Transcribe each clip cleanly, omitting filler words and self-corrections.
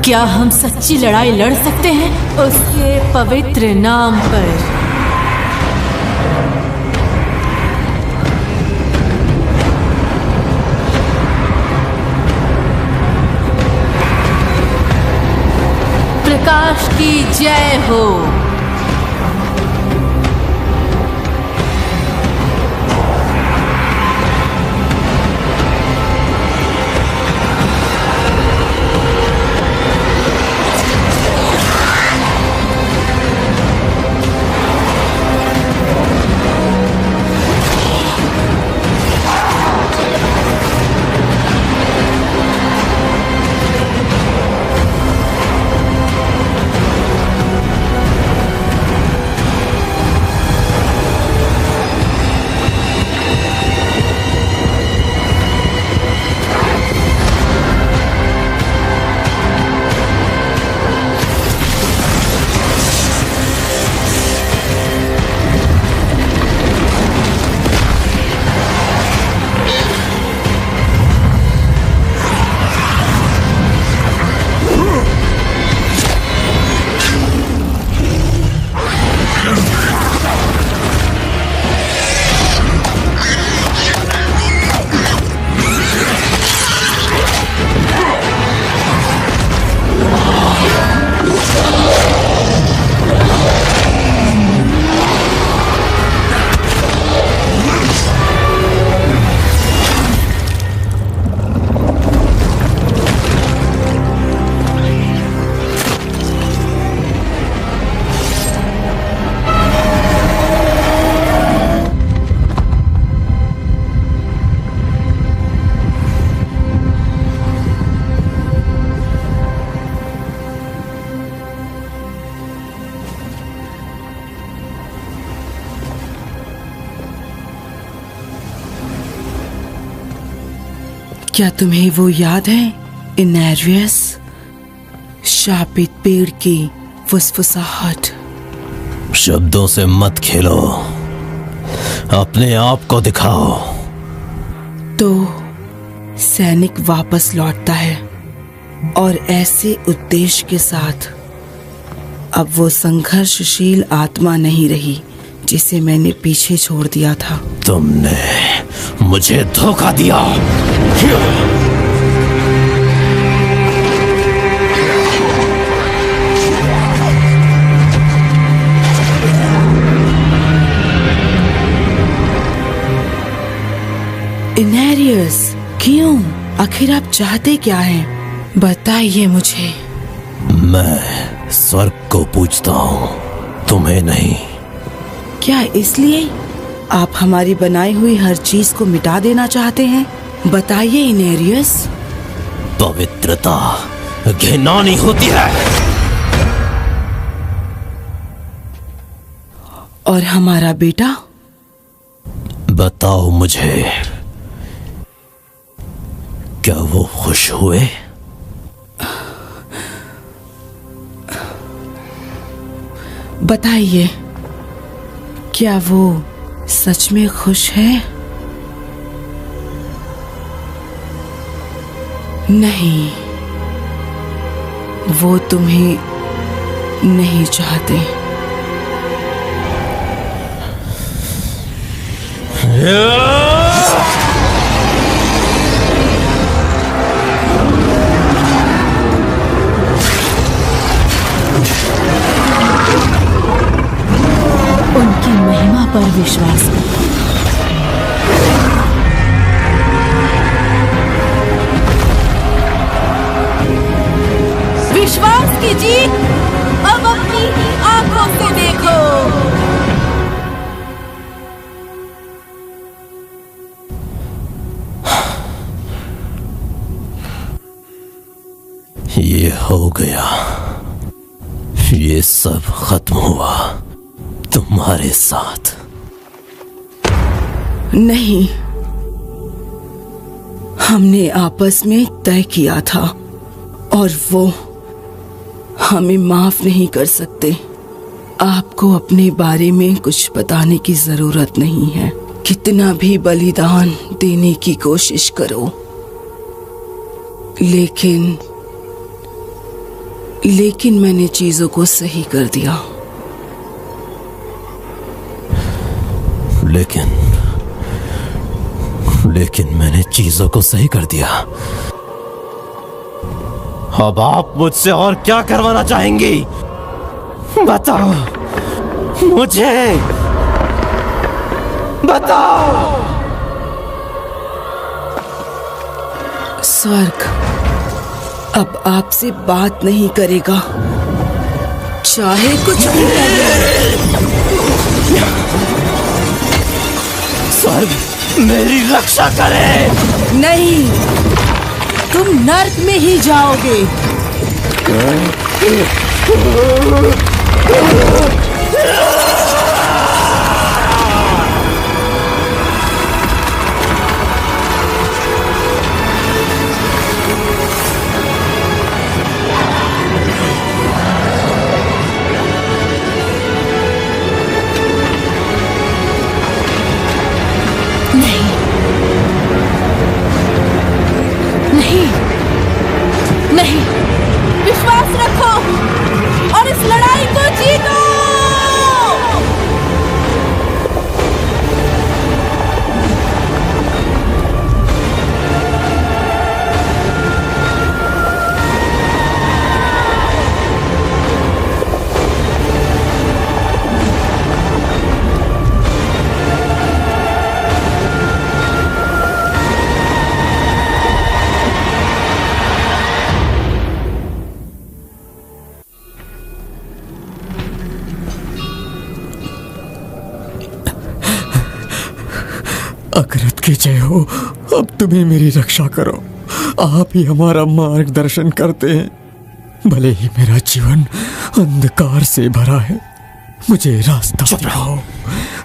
क्या हम सच्ची लड़ाई लड़ सकते हैं उसके पवित्र नाम पर? प्रकाश की जय हो। क्या तुम्हें वो याद है इनेरियस? शापित पेड़ की फुसफुसाहट। शब्दों से मत खेलो, अपने आप को दिखाओ। तो सैनिक वापस लौटता है और ऐसे उद्देश्य के साथ। अब वो संघर्षशील आत्मा नहीं रही जिसे मैंने पीछे छोड़ दिया था। तुमने मुझे धोखा दिया। इनेरियस, क्यों? आखिर आप चाहते क्या हैं? बताइए मुझे। मैं स्वर्ग को पूजता हूँ, तुम्हें नहीं। क्या इसलिए आप हमारी बनाई हुई हर चीज को मिटा देना चाहते हैं? बताइए इनेरियस। पवित्रता घिनौनी होती है। और हमारा बेटा? बताओ मुझे, क्या वो खुश हुए? बताइए, क्या वो सच में खुश है? नहीं, वो तुम्हें नहीं चाहते। उनकी महिमा पर विश्वास करो। विश्वास कीजिए, अब अपनी आंखों से देखो। ये हो गया, ये सब खत्म हुआ तुम्हारे साथ। नहीं, हमने आपस में तय किया था और वो हमें माफ नहीं कर सकते। आपको अपने बारे में कुछ बताने की जरूरत नहीं है। कितना भी बलिदान देने की कोशिश करो, लेकिन लेकिन मैंने चीजों को सही कर दिया। लेकिन मैंने चीजों को सही कर दिया। अब आप मुझसे और क्या करवाना चाहेंगी? बताओ मुझे, बताओ। स्वर्ग अब आपसे बात नहीं करेगा, चाहे कुछ भी कर लो। स्वर्ग मेरी रक्षा करे। नहीं, तुम नर्क में ही जाओगे। नहीं, विश्वास रखो और इस लड़ाई को जीतो। अकरत की जय हो। अब तुम्हें मेरी रक्षा करो, आप ही हमारा मार्गदर्शन करते हैं। भले ही मेरा जीवन अंधकार से भरा है, मुझे रास्ता दिखाओ,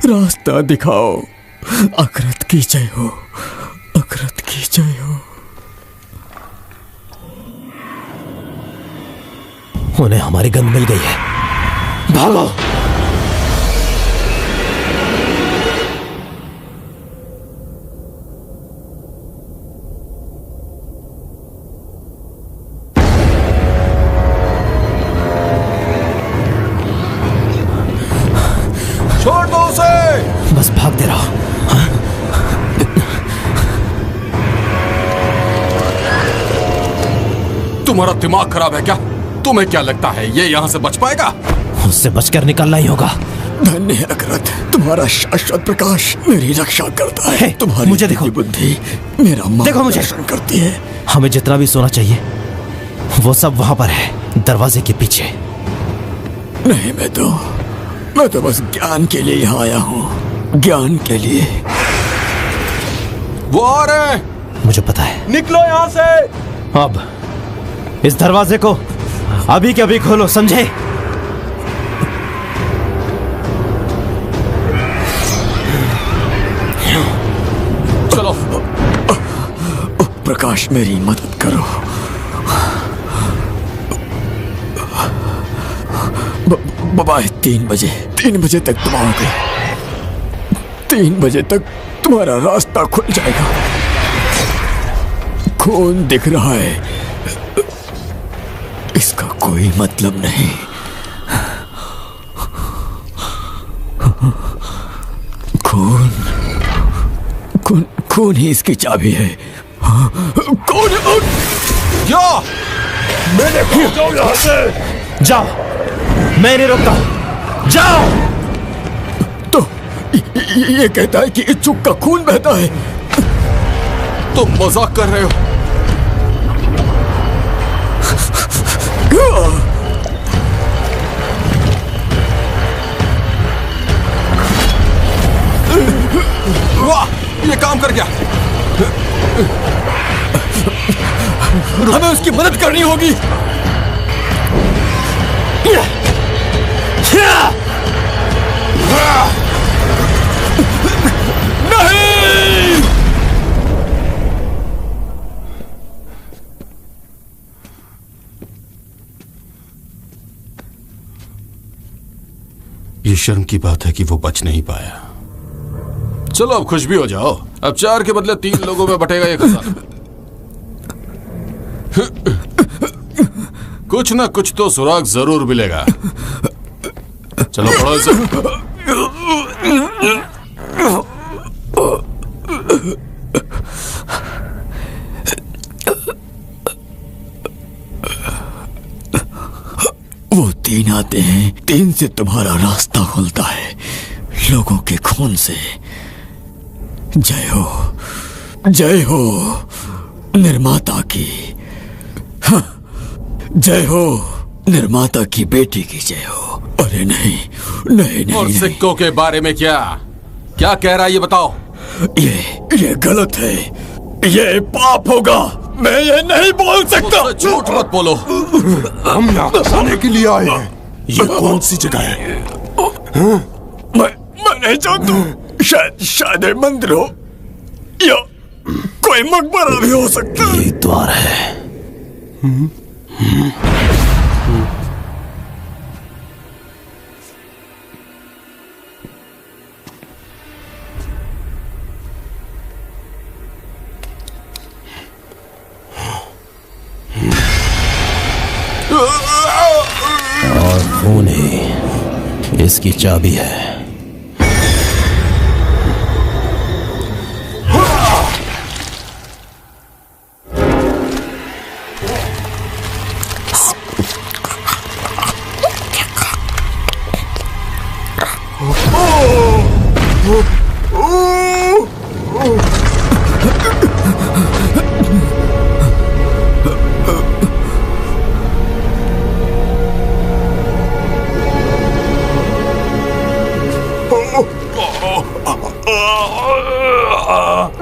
रास्ता दिखाओ। अकरत की जय हो, अकरत की जय हो। उन्हें हमारी गंध मिल गई है, भागो। छोड़ दो उसे। बस भागते रहो। तुम्हारा दिमाग खराब है क्या? तुम्हें क्या लगता है ये यहाँ से बच पाएगा? उससे बचकर निकलना ही होगा। धन्य है अकरत, तुम्हारा शाश्वत प्रकाश मेरी रक्षा करता है। तुम्हारी मुझे देखो, बुद्धि मेरा मार्गदर्शन करती है। हमें जितना भी सोना चाहिए वो सब वहां पर है, दरवाजे के पीछे। नहीं, मैं तो बस ज्ञान के लिए यहाँ आया हूँ, ज्ञान के लिए। वो आ रहे हैं। मुझे पता है। निकलो यहाँ से। अब इस दरवाजे को अभी के अभी खोलो, समझे? चलो। प्रकाश मेरी मदद करो। बाय 3 बजे तक तुम आओगे। 3 बजे तक तुम्हारा रास्ता खुल जाएगा। खून दिख रहा है, इसका कोई मतलब नहीं। खून ही इसकी चाबी है। कौन? क्या? मैंने कहा जाओ यहाँ से। जाओ, मैं नहीं रोकता, जाओ। तो ये कहता है कि इच्छुक का खून बहता है। तुम मजाक कर रहे हो? वाह, ये काम कर गया। हमें उसकी मदद करनी होगी। नहीं! ये शर्म की बात है कि वो बच नहीं पाया। चलो अब खुश भी हो जाओ। अब 4 के बदले 3 लोगों में बटेगा ये खजाना। कुछ ना कुछ तो सुराग जरूर मिलेगा। चलो पढ़ो इसे। वो 3 आते हैं, 3 से तुम्हारा रास्ता खुलता है, लोगों के खून से। जय हो, जय हो निर्माता की। हाँ, जय हो निर्माता की बेटी की जय हो। अरे नहीं नहीं नहीं, और नहीं। सिक्कों के बारे में क्या क्या कह रहा है ये बताओ। ये गलत है, ये पाप होगा। मैं ये नहीं बोल सकता। झूठ मत बोलो। हम यहाँ फंसाने के लिए आए हैं। ये कौन सी जगह है? मैं नहीं जानता। शायद ये मंदिर हो या कोई मकबरा भी हो सकता है। ये द्वार है। और खून ही इसकी चाबी है।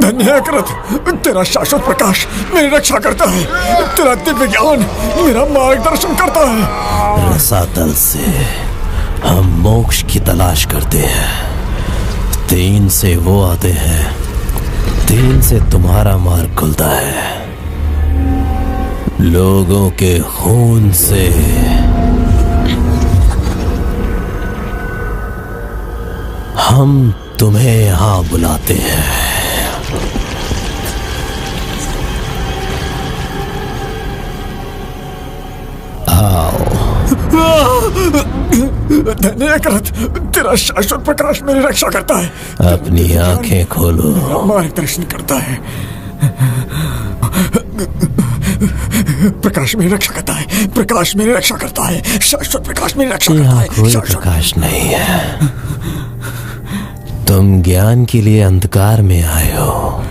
धन्यकृत, तेरा शाश्वत प्रकाश मेरी रक्षा करता है। तेरा दिव्य ज्ञान मेरा मार्गदर्शन करता है। रसातल से हम मोक्ष की तलाश करते हैं। 3 से वो आते हैं, 3 से तुम्हारा मार्ग खुलता है। लोगों के खून से हम तुम्हें यहां बुलाते हैं। धन्यकृत, तेरा शाश्वत प्रकाश मेरी रक्षा करता है। अपनी आंखें खोलो। मार्गदर्शन करता है। प्रकाश मेरी रक्षा करता है। प्रकाश मेरी रक्षा करता है। शाश्वत प्रकाश मेरी रक्षा करता यहाँ है। कोई प्रकाश नहीं है। तुम ज्ञान के लिए अंधकार में आए हो।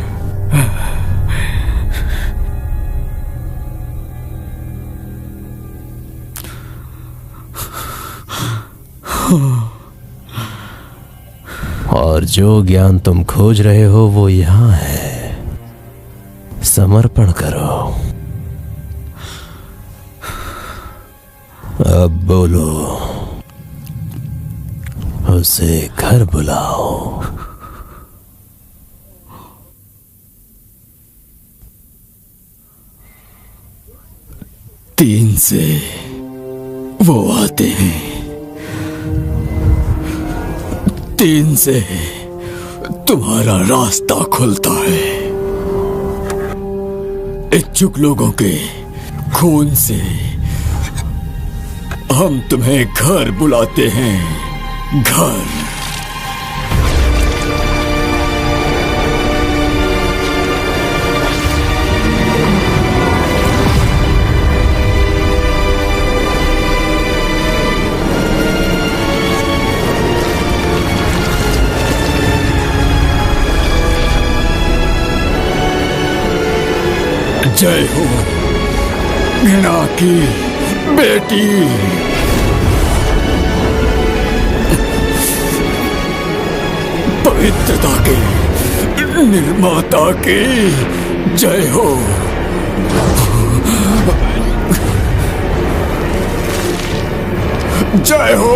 और जो ज्ञान तुम खोज रहे हो वो यहां है। समर्पण करो। अब बोलो, उसे घर बुलाओ। तीन से वो आते हैं, 3 से तुम्हारा रास्ता खुलता है। इच्छुक लोगों के खून से हम तुम्हें घर बुलाते हैं। घर। जय हो घृणा की बेटी। पवित्रता के निर्माता की जय हो। जय हो।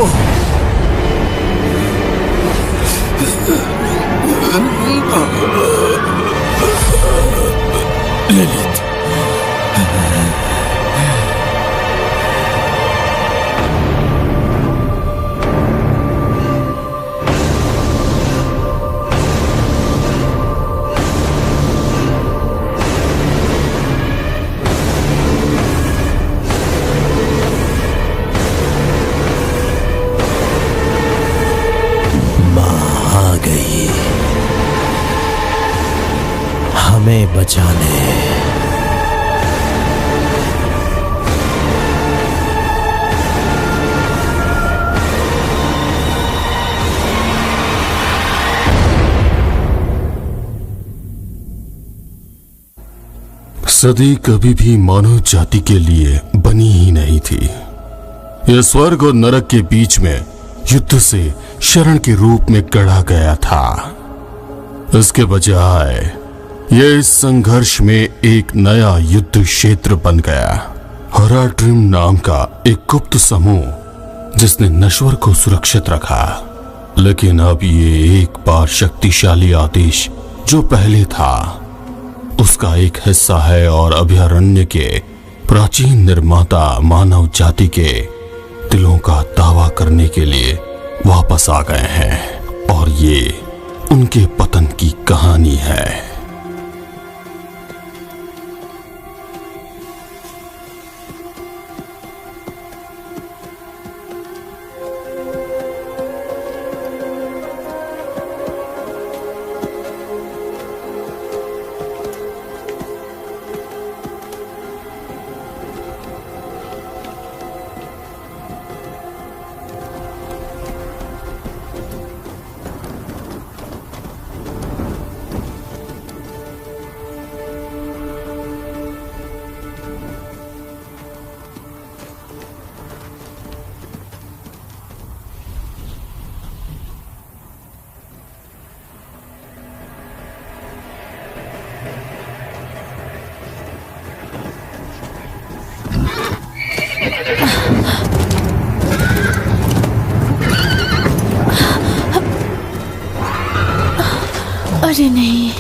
लिलित। हमें बचाने। सदी कभी भी मानव जाति के लिए बनी ही नहीं थी। यह स्वर्ग और नरक के बीच में युद्ध से शरण के रूप में गढ़ा गया था। इसके बजाय यह इस संघर्ष में एक नया युद्ध क्षेत्र बन गया। हराट्रिम नाम का एक गुप्त समूह जिसने नश्वर को सुरक्षित रखा, लेकिन अब ये एक बार शक्तिशाली आदेश जो पहले था उसका एक हिस्सा है और अभयारण्य के प्राचीन निर्माता मानव जाति के दिलों का दावा करने के लिए वापस आ गए हैं और ये उनके पतन की कहानी है। अरे नहीं,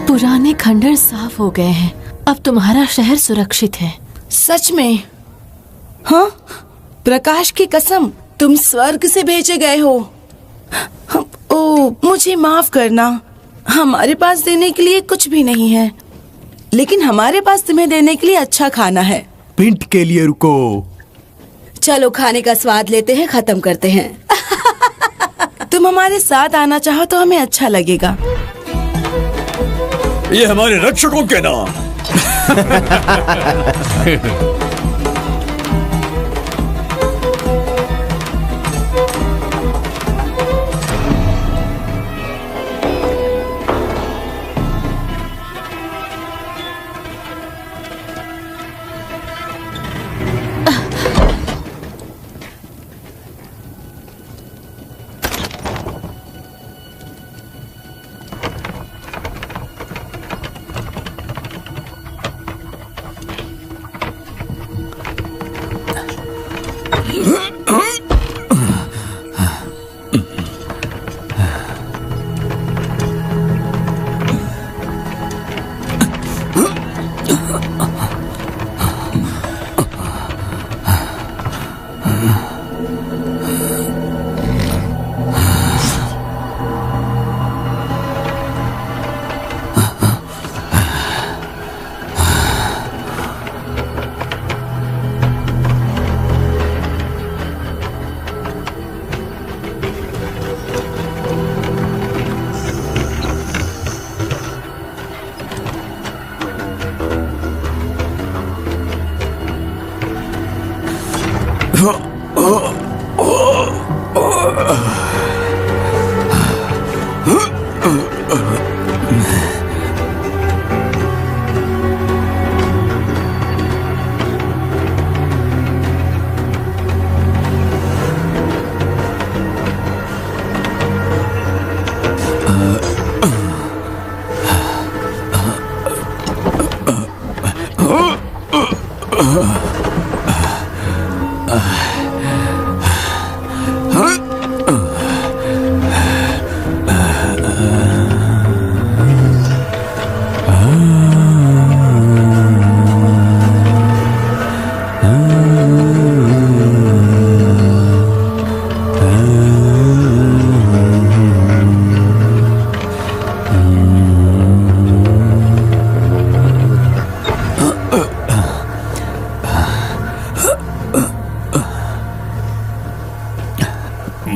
पुराने खंडर साफ हो गए हैं। अब तुम्हारा शहर सुरक्षित है। सच में? हाँ, प्रकाश की कसम, तुम स्वर्ग से भेजे गए हो। ओ, मुझे माफ करना, हमारे पास देने के लिए कुछ भी नहीं है, लेकिन हमारे पास तुम्हें देने के लिए अच्छा खाना है। पिंट के लिए रुको। चलो खाने का स्वाद लेते हैं, खत्म करते हैं। तुम हमारे साथ आना चाहो तो हमें अच्छा लगेगा। ये हमारे रक्षकों के नाम।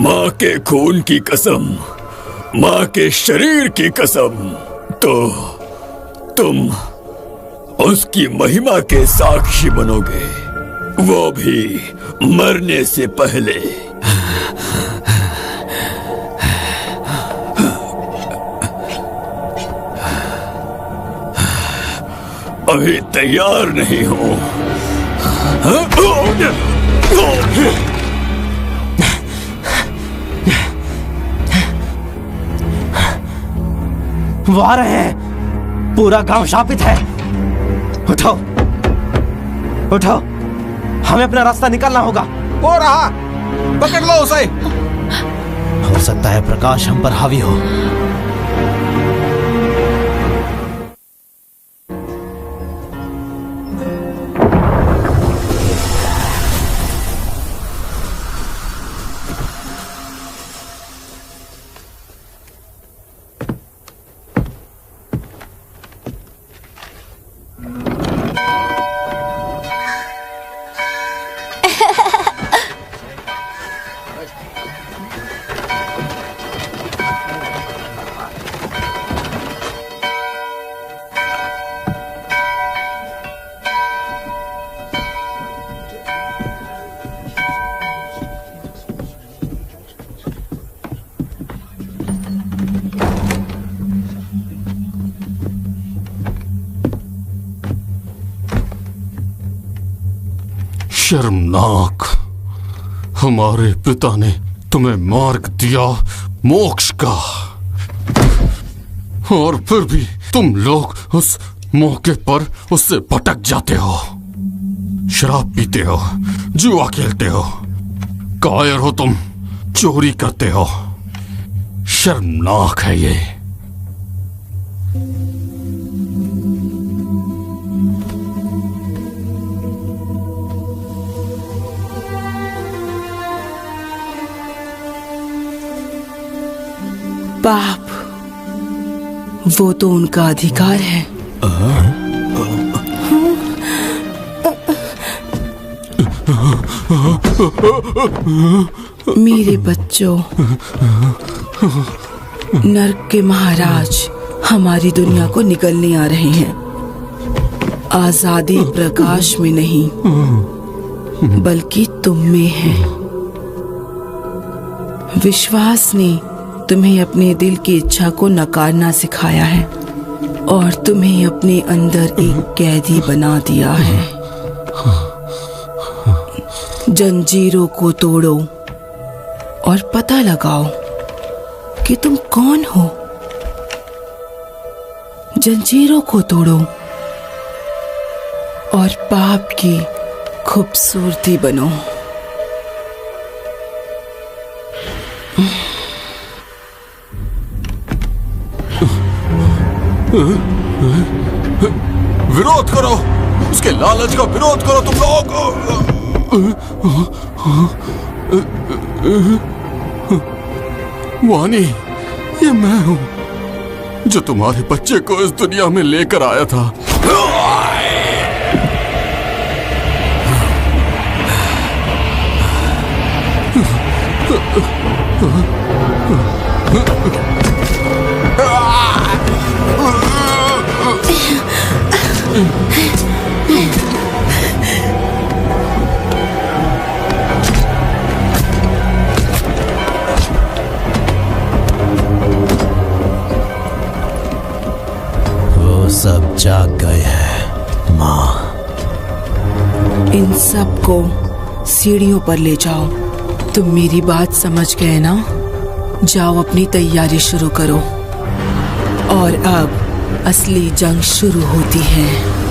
माँ के खून की कसम, माँ के शरीर की कसम, तो तुम उसकी महिमा के साक्षी बनोगे, वो भी मरने से पहले। अभी तैयार नहीं हो। वो आ रहे हैं, पूरा गांव शापित है। उठो उठो, हमें अपना रास्ता निकालना होगा। वो रहा, पकड़ लो उसे। हो सकता है प्रकाश हम पर हावी हो। शर्मनाक, हमारे पिता ने तुम्हें मार्ग दिया मोक्ष का, और फिर भी तुम लोग उस मौके पर उससे भटक जाते हो। शराब पीते हो, जुआ खेलते हो, कायर हो तुम, चोरी करते हो। शर्मनाक है ये। बाप, वो तो उनका अधिकार है। मेरे बच्चों, नर्क के महाराज हमारी दुनिया को निगलने आ रहे हैं। आजादी प्रकाश में नहीं, बल्कि तुम में है। विश्वास ने तुम्हें अपने दिल की इच्छा को नकारना सिखाया है और तुम्हें अपने अंदर एक कैदी बना दिया है। जंजीरों को तोड़ो और पता लगाओ कि तुम कौन हो। जंजीरों को तोड़ो और पाप की खूबसूरती बनो। विरोध करो, उसके लालच का विरोध करो तुम लोग। वानी, ये मैं हूं जो तुम्हारे बच्चे को इस दुनिया में लेकर आया था। सब जाग गए हैं माँ। इन सब को सीढ़ियों पर ले जाओ। तुम मेरी बात समझ गए ना? जाओ अपनी तैयारी शुरू करो। और अब असली जंग शुरू होती है।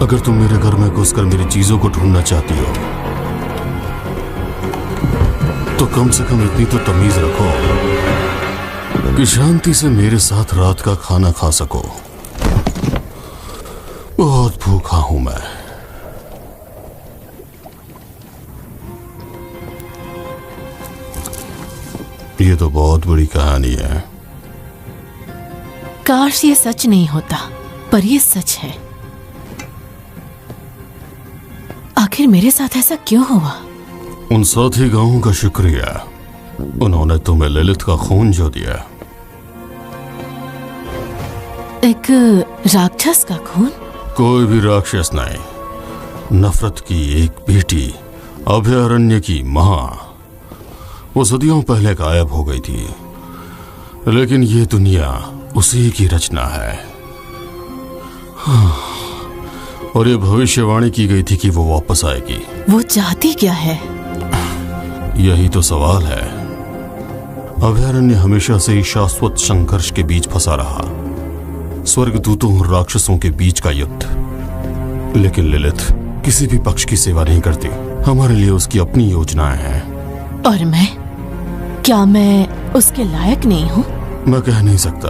अगर तुम मेरे घर में घुसकर मेरी चीजों को ढूंढना चाहती हो तो कम से कम इतनी तो तमीज रखो कि शांति से मेरे साथ रात का खाना खा सको। बहुत भूखा हूं मैं। ये तो बहुत बड़ी कहानी है। काश ये सच नहीं होता, पर ये सच है। आखिर मेरे साथ ऐसा क्यों हुआ? उन साथी गांवों का शुक्रिया, उन्होंने तुम्हें ललित का खून जो दिया। एक राक्षस का खून? कोई भी राक्षस नहीं, नफरत की एक बेटी, अभयारण्य की मां। वो सदियों पहले गायब हो गई थी, लेकिन ये दुनिया उसी की रचना है। और ये भविष्यवाणी की गई थी कि वो वापस आएगी। वो चाहती क्या है? यही तो सवाल है। अभयारण्य हमेशा से ही शाश्वत संघर्ष के बीच फंसा रहा, स्वर्गदूतों और राक्षसों के बीच का युद्ध। लेकिन लिलिथ किसी भी पक्ष की सेवा नहीं करती। हमारे लिए उसकी अपनी योजनाएं हैं। और मैं? क्या मैं उसके लायक नहीं हूँ? मैं कह नहीं सकता,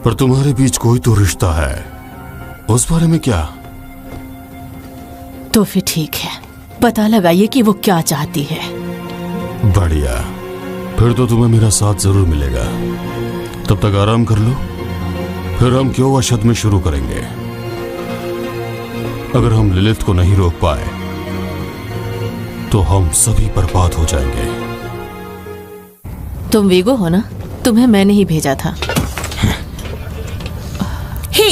पर तुम्हारे बीच कोई तो रिश्ता है। उस बारे में क्या? तो फिर ठीक है, पता लगाइए कि वो क्या चाहती है। बढ़िया, फिर तो तुम्हें मेरा साथ जरूर मिलेगा। तब तक आराम कर लो, फिर हम क्यों वशद में शुरू करेंगे। अगर हम लिलिथ को नहीं रोक पाए तो हम सभी बर्बाद हो जाएंगे। तुम वीगो हो ना? तुम्हें मैंने ही भेजा था। हे,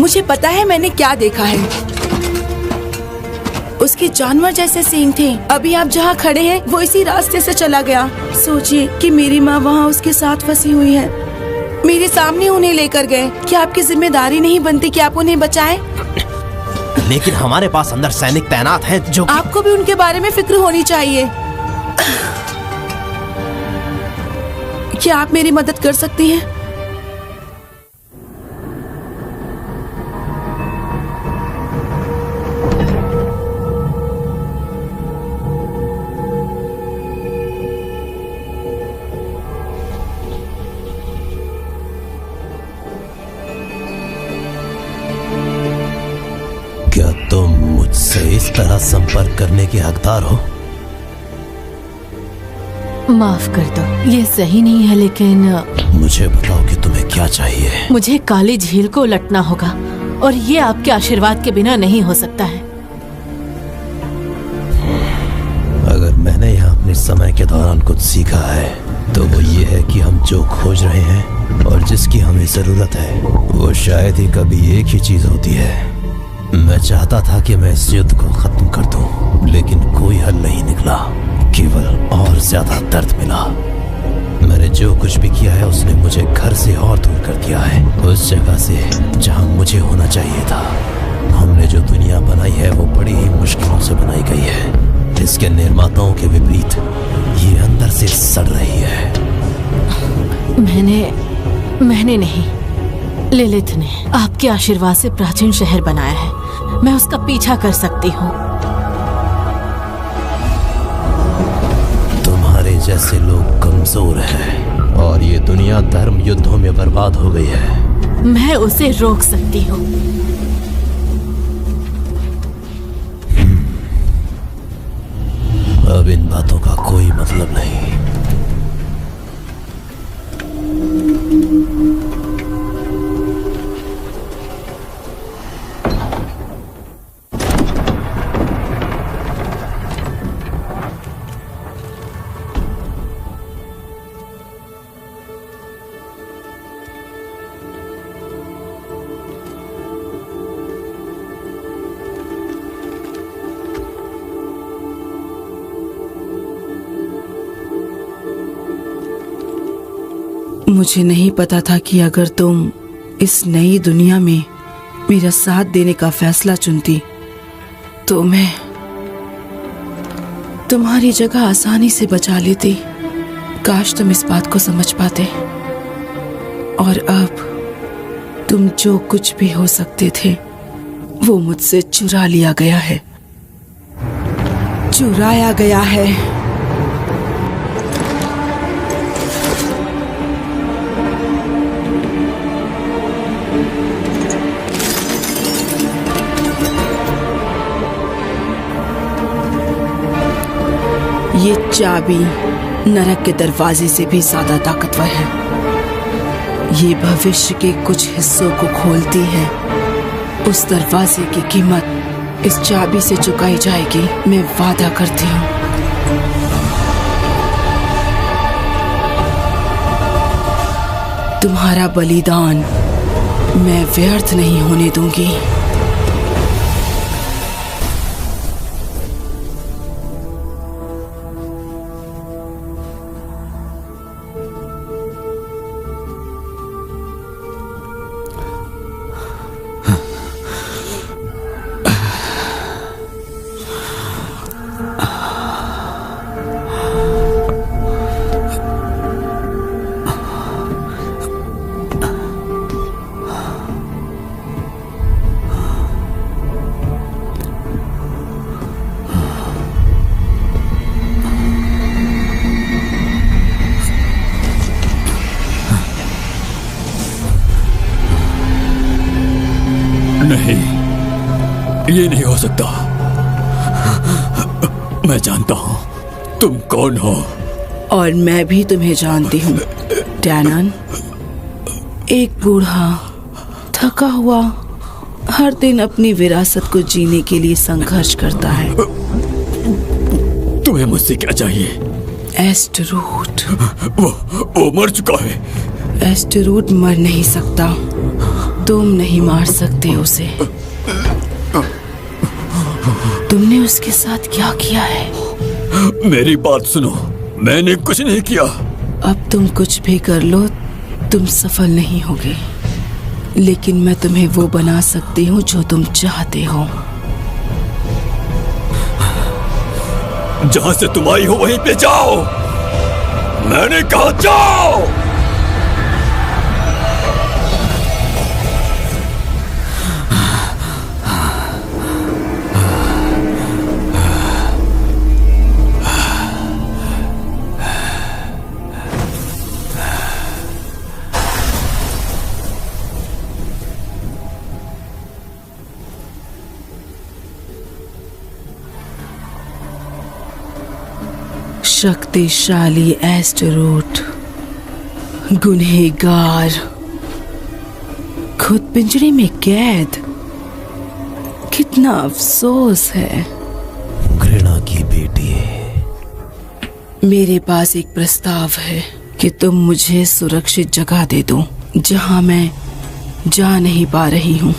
मुझे पता है मैंने क्या देखा है। उसके जानवर जैसे सींग थे। अभी आप जहाँ खड़े हैं वो इसी रास्ते से चला गया। सोचिए कि मेरी माँ वहाँ उसके साथ फंसी हुई है। मेरे सामने उन्हें लेकर गए। क्या आपकी जिम्मेदारी नहीं बनती कि आप उन्हें बचाएं? लेकिन हमारे पास अंदर सैनिक तैनात हैं जो आपको भी उनके बारे में फिक्र होनी चाहिए। क्या आप मेरी मदद कर सकती हैं? क्या तुम मुझसे इस तरह संपर्क करने के हकदार हो? माफ कर दो, ये सही नहीं है, लेकिन मुझे बताओ कि तुम्हें क्या चाहिए। मुझे काली झील को उलटना होगा और ये आपके आशीर्वाद के बिना नहीं हो सकता है। अगर मैंने यहाँ अपने समय के दौरान कुछ सीखा है तो वो ये है कि हम जो खोज रहे हैं और जिसकी हमें जरूरत है वो शायद ही कभी एक ही चीज होती है। मैं चाहता था कि मैं इस युद्ध को खत्म कर दूं, लेकिन कोई हल नहीं निकला, केवल और ज्यादा दर्द मिला। मैंने जो कुछ भी किया है उसने मुझे घर से और दूर कर दिया है, उस जगह से जहां मुझे होना चाहिए था। हमने जो दुनिया बनाई है वो बड़ी ही मुश्किलों से बनाई गई है। इसके निर्माताओं के विपरीत ये अंदर से सड़ रही है। मैंने नहीं, लिलिथ ने आपके आशीर्वाद से प्राचीन शहर बनाया है। मैं उसका पीछा कर सकती हूँ। तुम्हारे जैसे लोग कमजोर हैं और ये दुनिया धर्म युद्धों में बर्बाद हो गई है। मैं उसे रोक सकती हूँ। अब इन बातों का कोई मतलब नहीं। मुझे नहीं पता था कि अगर तुम इस नई दुनिया में मेरा साथ देने का फैसला चुनती तो मैं तुम्हारी जगह आसानी से बचा लेती। काश तुम इस बात को समझ पाते। और अब तुम जो कुछ भी हो सकते थे वो मुझसे चुरा लिया गया है, चुराया गया है। ये चाबी नरक के दरवाजे से भी ज्यादा ताकतवर है। ये भविष्य के कुछ हिस्सों को खोलती है। उस दरवाजे की कीमत इस चाबी से चुकाई जाएगी, मैं वादा करती हूँ। तुम्हारा बलिदान मैं व्यर्थ नहीं होने दूंगी। नहीं, ये नहीं हो सकता। मैं जानता हूं तुम कौन हो। और मैं भी तुम्हें जानती हूँ डैनन। एक बूढ़ा थका हुआ हर दिन अपनी विरासत को जीने के लिए संघर्ष करता है। तुम्हें मुझसे क्या चाहिए? एस्टरूट। वो मर चुका है। एस्टरूट मर नहीं सकता। तुम नहीं मार सकते उसे। तुमने उसके साथ क्या किया है? मेरी बात सुनो, मैंने कुछ नहीं किया। अब तुम कुछ भी कर लो, तुम सफल नहीं होगे। लेकिन मैं तुम्हें वो बना सकती हूँ जो तुम चाहते हो। जहां से तुम आई हो वहीं पे जाओ। मैंने कहा जाओ। शक्तिशाली एस्टरूट, गुनहगार, खुद पिंजरे में कैद। कितना अफसोस है। घृणा की बेटी। मेरे पास एक प्रस्ताव है कि तुम मुझे सुरक्षित जगह दे दो जहां मैं जा नहीं पा रही हूँ,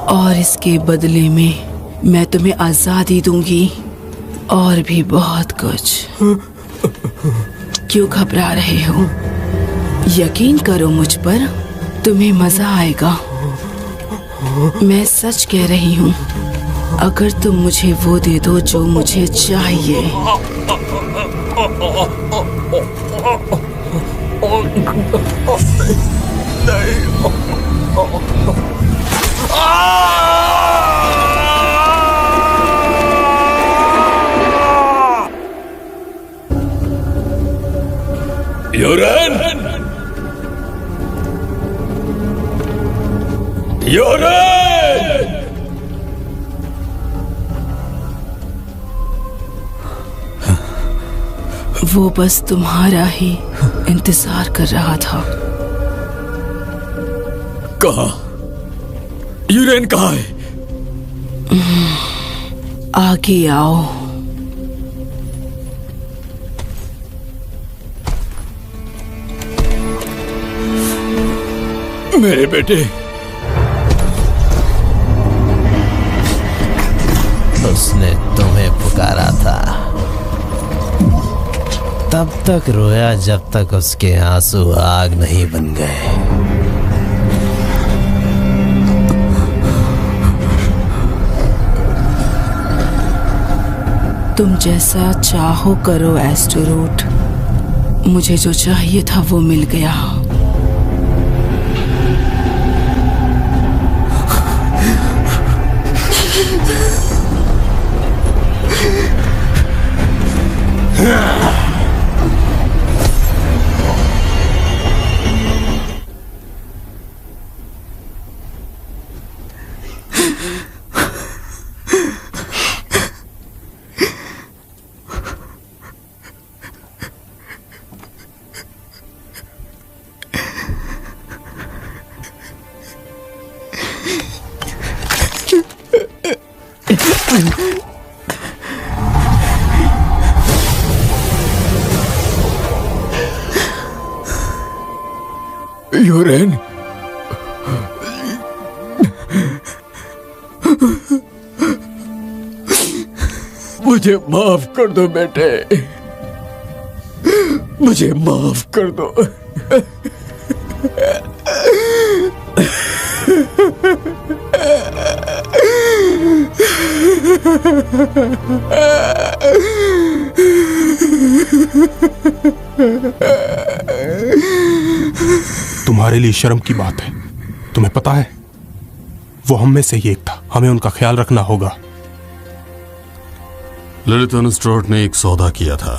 और इसके बदले में मैं तुम्हें आजादी दूंगी और भी बहुत कुछ। क्यों घबरा रहे हो? यकीन करो मुझ पर, तुम्हें मजा आएगा। मैं सच कह रही हूँ। अगर तुम मुझे वो दे दो जो मुझे चाहिए। यूरेन! यूरेन! वो बस तुम्हारा ही इंतजार कर रहा था। कहाँ? यूरेन कहाँ है? आगे आओ। मेरे बेटे। उसने तुम्हें पुकारा था, तब तक रोया जब तक उसके आंसू आग नहीं बन गए। तुम जैसा चाहो करो एस्टोरूट। मुझे जो चाहिए था वो मिल गया। यूरेन, मुझे माफ कर दो बेटे, मुझे माफ कर दो। तुम्हारे लिए शर्म की बात है। तुम्हें पता है, वो हम में से ही एक था। हमें उनका ख्याल रखना होगा। ललित अनुस्ट्रोट ने एक सौदा किया था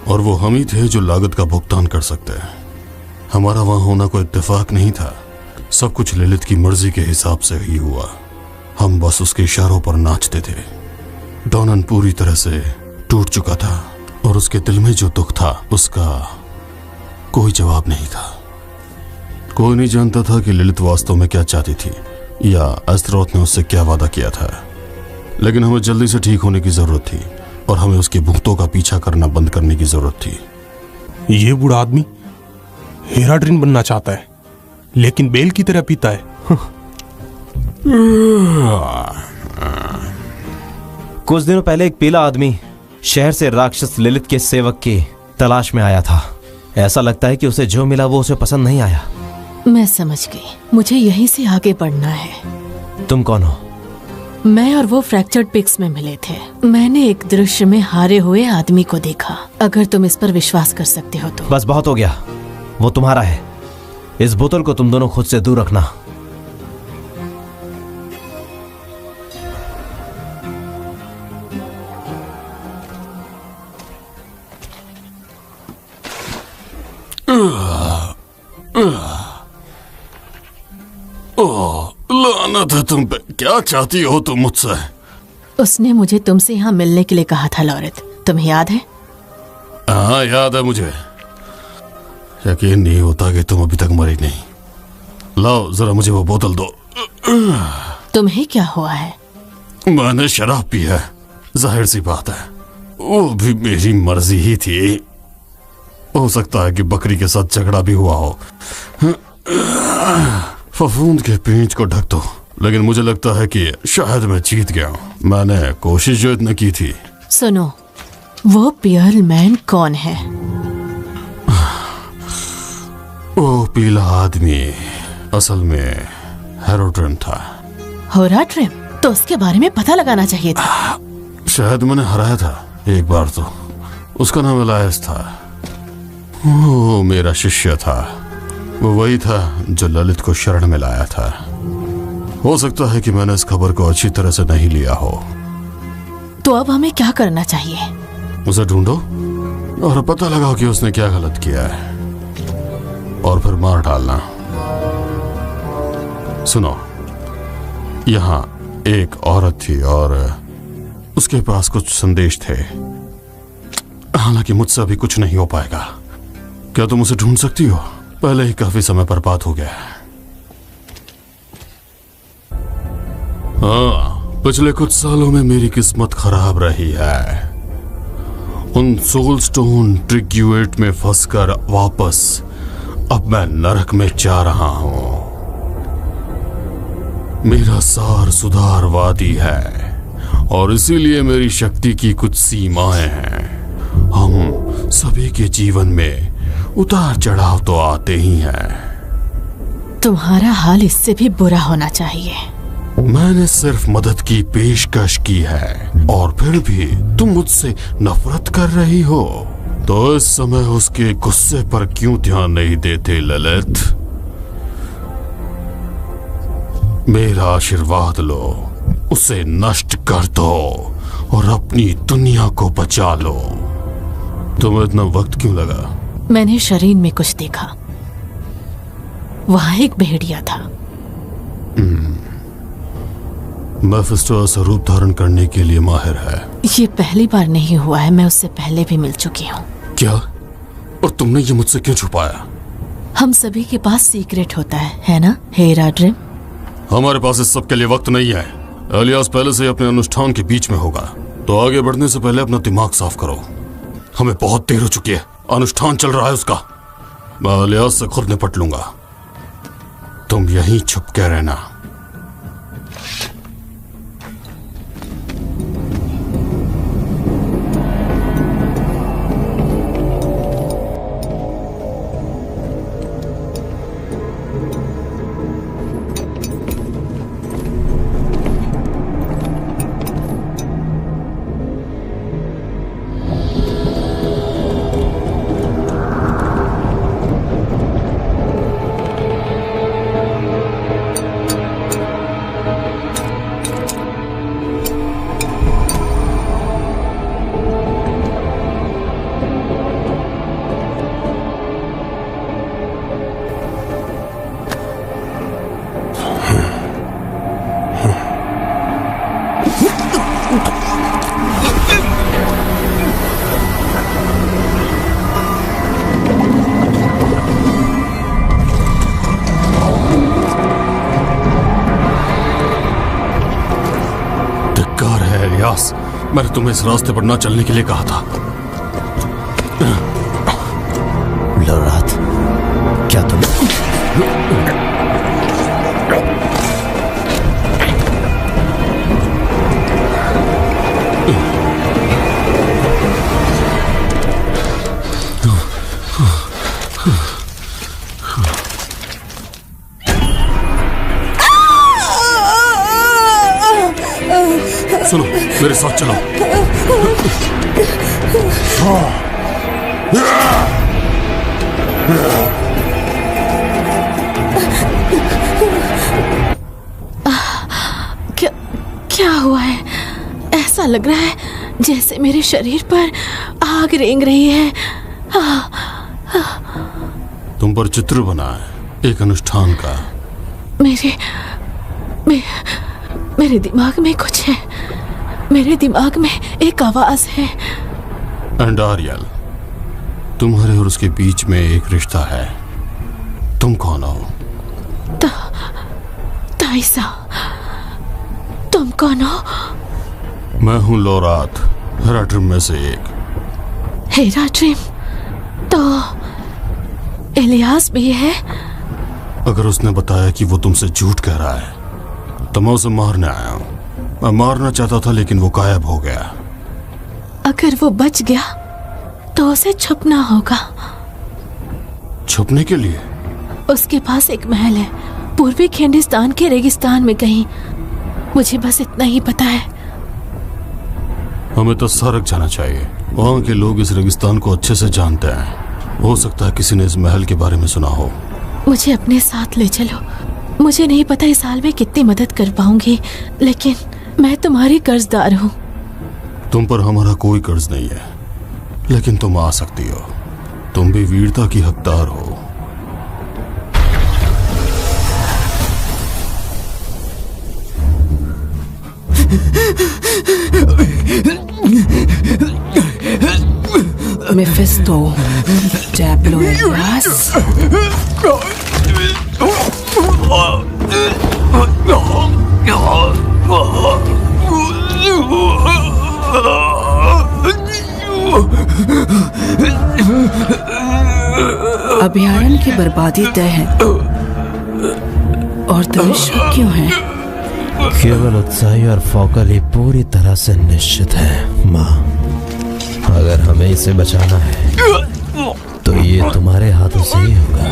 और वो हम ही थे जो लागत का भुगतान कर सकते हैं। हमारा वहां होना कोई इत्तेफाक नहीं था। सब कुछ ललित की मर्जी के हिसाब से ही हुआ। हम बस उसके इशारों पर नाचते थे। डॉनन पूरी तरह से टूट चुका था और उसके दिल में जो दुख था उसका कोई जवाब नहीं था। कोई नहीं जानता था कि ललित वास्तव में क्या चाहती थी या एस्टरोथ ने उससे क्या वादा किया था। लेकिन हमें जल्दी से ठीक होने की जरूरत थी और हमें उसके भुगतों का पीछा करना बंद करने की जरूरत थी। ये बूढ़ा आदमी हेराड्रिन बनना चाहता है, लेकिन बेल की तरह पीता है। कुछ दिनों पहले एक पीला आदमी शहर से राक्षस ललित के सेवक की तलाश में आया था। ऐसा लगता है कि उसे जो मिला वो उसे पसंद नहीं आया। मैं समझ गई, मुझे यहीं से आगे बढ़ना है। तुम कौन हो? मैं और वो फ्रैक्चर्ड पिक्स में मिले थे। मैंने एक दृश्य में हारे हुए आदमी को देखा। अगर तुम इस पर विश्वास कर सकते हो तो। बस बहुत हो गया, वो तुम्हारा है। इस बोतल को तुम दोनों खुद से दूर रखना। लानत है तुम पे। क्या चाहती हो तुम मुझसे? उसने मुझे तुमसे यहाँ मिलने के लिए कहा था लॉरेथ, तुम्हें याद है? हाँ याद है मुझे। यकीन नहीं होता कि तुम अभी तक मरी नहीं। लाओ जरा मुझे वो बोतल दो। तुम्हें क्या हुआ है? मैंने शराब पी है, जाहिर सी बात है। वो भी मेरी मर्जी ही थी। हो सकता है कि बकरी के साथ झगड़ा भी हुआ हो। फफूंद के पींच को ढक दो। लेकिन मुझे लगता है कि शायद मैं जीत गया हूं। मैंने कोशिश जो इतनी की थी। सुनो, वो पियल मैन कौन है? वो पीला आदमी असल में हेरोड्रिन था। हेरोड्रिन? तो उसके बारे में पता लगाना चाहिए था। शायद मैंने हराया था एक बार तो। उसका नाम एलायस था। वो मेरा शिष्य था। वो वही था जो ललित को शरण में लाया था। हो सकता है कि मैंने इस खबर को अच्छी तरह से नहीं लिया हो। तो अब हमें क्या करना चाहिए? उसे ढूंढो और पता लगाओ कि उसने क्या गलत किया है और फिर मार डालना। सुनो, यहाँ एक औरत थी और उसके पास कुछ संदेश थे। हालांकि मुझसे अभी कुछ नहीं हो पाएगा। क्या तुम उसे ढूंढ सकती हो? पहले ही काफी समय बर्बाद हो गया है। हाँ, पिछले कुछ सालों में मेरी किस्मत खराब रही है। उन सोलस्टोन ट्रिग्यूएट में फंसकर वापस अब मैं नरक में जा रहा हूं। मेरा सार सुधारवादी है और इसीलिए मेरी शक्ति की कुछ सीमाएं हैं। हम सभी के जीवन में उतार चढ़ाव तो आते ही हैं। तुम्हारा हाल इससे भी बुरा होना चाहिए। मैंने सिर्फ मदद की पेशकश की है और फिर भी तुम मुझसे नफरत कर रही हो। तो इस समय उसके गुस्से पर क्यों ध्यान नहीं देते ललित? मेरा आशीर्वाद लो, उसे नष्ट कर दो और अपनी दुनिया को बचा लो। तुम्हें इतना वक्त क्यों लगा? मैंने शरीर में कुछ देखा। वहां एक भेड़िया था। मेफिस्टो स्वरूप धारण करने के लिए माहिर है। ये पहली बार नहीं हुआ है, मैं उससे पहले भी मिल चुकी हूँ। क्या? और तुमने ये मुझसे क्यों छुपाया? हम सभी के पास सीक्रेट होता है ना हेरा ड्रीम? हमारे पास इस सब के लिए वक्त नहीं है। एलियास पहले से अपने अनुष्ठान के बीच में होगा, तो आगे बढ़ने से पहले अपना दिमाग साफ करो। हमें बहुत देर हो चुकी है, अनुष्ठान चल रहा है उसका। मैं एलियास से खुद निपट लूंगा, तुम यहीं छुप के रहना। मैंने तुम्हें इस रास्ते पर न चलने के लिए कहा था। लोराथ, क्या तुम सुनो, मेरे साथ चलो। क्या हुआ है? ऐसा लग रहा है जैसे मेरे शरीर पर आग रेंग रही है। तुम पर चित्र बना है एक अनुष्ठान का। मेरे दिमाग में कुछ है। मेरे दिमाग में एक आवाज है। एंडारियल, तुम्हारे और उसके बीच में एक रिश्ता है। तुम कौन हो? ताइसा, तुम कौन हो? मैं हूँ लोराथ, हेरा ड्रीम में से एक। हेरा ड्रीम? तो एलियास भी है? अगर उसने बताया कि वो तुमसे झूठ कह रहा है तो मैं उसे मारने आया हूँ। मैं मारना चाहता था लेकिन वो गायब हो गया। अगर वो बच गया तो उसे छुपना होगा। छुपने के लिए? उसके पास एक महल है पूर्वी खिंडिस्तान के रेगिस्तान में कहीं। मुझे बस इतना ही पता है। हमें तो सरक जाना चाहिए। वहाँ के लोग इस रेगिस्तान को अच्छे से जानते हैं। हो सकता है किसी ने इस महल के बारे में सुना हो। मुझे अपने साथ ले चलो। मुझे नहीं पता इस साल में कितनी मदद कर पाऊंगी, लेकिन मैं तुम्हारी कर्जदार हूँ। तुम पर हमारा कोई कर्ज नहीं है, लेकिन तुम आ सकती हो। तुम भी वीरता की हकदार हो। Mephisto, Tablo alias. अभयारण्य की बर्बादी तय है और दर्शक क्यों हैं? केवल उत्साही और फौकली पूरी तरह से निश्चित है माँ। अगर हमें इसे बचाना है तो ये तुम्हारे हाथों से ही होगा।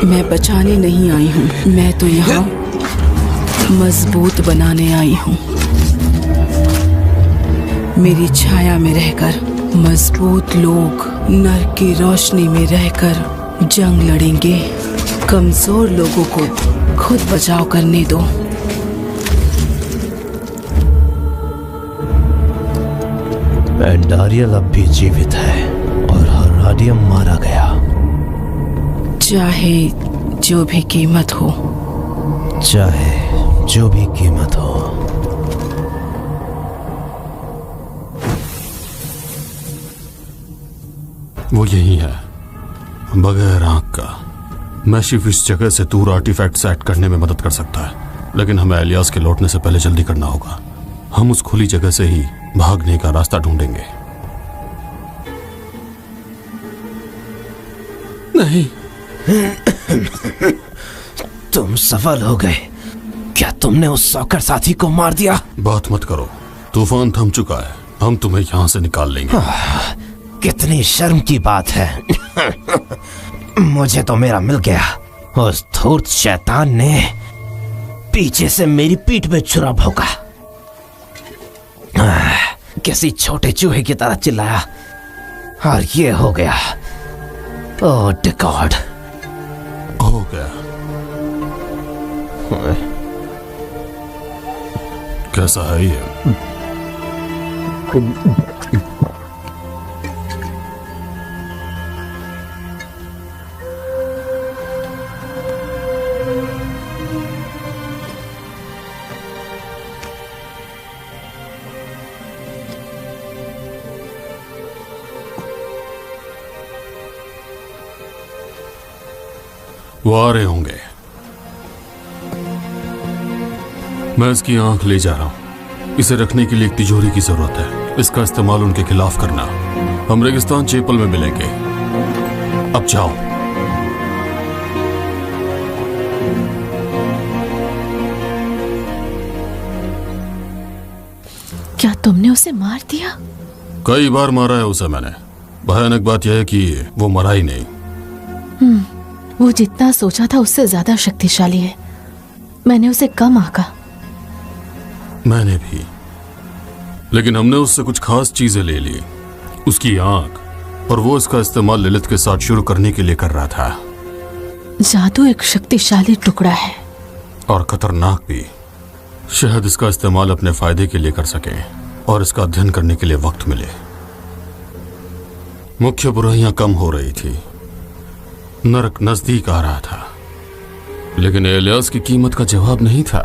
मैं बचाने नहीं आई हूँ, मैं तो यहाँ मजबूत बनाने आई हूँ। मेरी छाया में रहकर मजबूत लोग नर की रोशनी में रहकर जंग लड़ेंगे। कमजोर लोगों को खुद बचाव करने दो। एंडारियल अब भी जीवित है और हराडियम मारा गया। चाहे जो भी कीमत हो, चाहे जो भी कीमत हो। वो यही है, बगैर आंख का। मैं सिर्फ इस जगह से दूर आर्टिफैक्ट सेट करने में मदद कर सकता है, लेकिन हमें एलियास के लौटने से पहले जल्दी करना होगा। हम उस खुली जगह से ही भागने का रास्ता ढूंढेंगे। नहीं, तुम सफल हो गए। क्या तुमने उस सॉकर साथी को मार दिया? बात मत करो, तूफान थम चुका है। हम तुम्हें यहां से निकाल लेंगे। कितनी शर्म की बात है। मुझे तो मेरा मिल गया। उस धूर्त शैतान ने पीछे से मेरी पीठ में छुरा भोंका। किसी छोटे चूहे की तरह चिल्लाया और ये हो गया। ओह गॉड, हो गया। कैसा है ये? वो आ रहे होंगे। मैं इसकी आंख ले जा रहा हूं। इसे रखने के लिए एक तिजोरी की जरूरत है। इसका इस्तेमाल उनके खिलाफ करना। हम रेगिस्तान चेपल में मिलेंगे। अब जाओ। क्या तुमने उसे मार दिया? कई बार मारा है उसे मैंने। भयानक बात यह है कि वो मरा ही नहीं। वो जितना सोचा था उससे ज्यादा शक्तिशाली है। मैंने उसे कम आंका। मैंने भी, लेकिन हमने उससे कुछ खास चीजें ले ली। उसकी आंख, और वो इसका इस्तेमाल लिलिथ के साथ शुरू करने के लिए कर रहा था। जादू एक शक्तिशाली टुकड़ा है और खतरनाक भी। शायद इसका इस्तेमाल अपने फायदे के लिए कर सके और इसका अध्ययन करने के लिए वक्त मिले। मुख्य बुराइयां कम हो रही थी, नरक नजदीक आ रहा था, लेकिन एलियास की कीमत का जवाब नहीं था।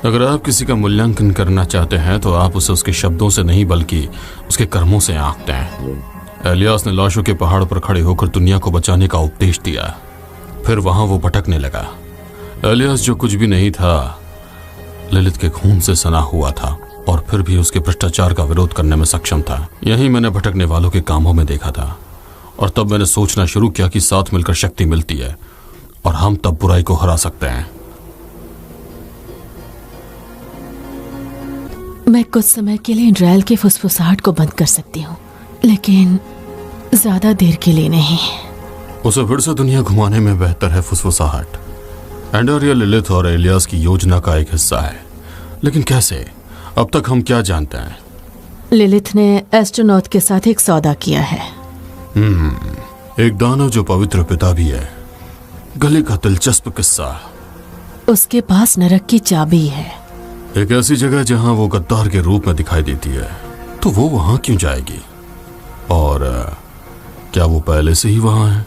अगर आप किसी का मूल्यांकन करना चाहते हैं तो आप उसे उसके शब्दों से नहीं बल्कि उसके कर्मों से आंकते हैं। एलियास ने लाशों के पहाड़ पर खड़े होकर दुनिया को बचाने का उपदेश दिया। फिर वहां वो भटकने लगा। एलियास जो कुछ भी नहीं था, लिलिथ के खून से सना हुआ था और फिर भी उसके भ्रष्टाचार का विरोध करने में सक्षम था। यही मैंने भटकने वालों के कामों में देखा था। और तब मैंने सोचना शुरू किया कि साथ मिलकर शक्ति मिलती है और हम तब बुराई को हरा सकते हैं। मैं कुछ समय के लिए इंड्रायल की फुसफुसाहट को बंद कर सकती हूँ, लेकिन ज्यादा देर के लिए नहीं। उसे फिर से दुनिया घुमाने में बेहतर है फुसफुसाहट। एंडारियल लिलिथ और एलियास की योजना का एक हिस्सा है, लेकिन कैसे? अब तक हम क्या जानते हैं? लिलिथ ने एस्ट्रोनॉट के साथ एक सौदा किया है। एक दानव जो पवित्र पिता भी है। गले का दिलचस्प किस्सा। उसके पास नरक की चाबी है। एक ऐसी जगह जहां वो गद्दार के रूप में दिखाई देती है, तो वो वहां क्यों जाएगी? और क्या वो पहले से ही वहां है?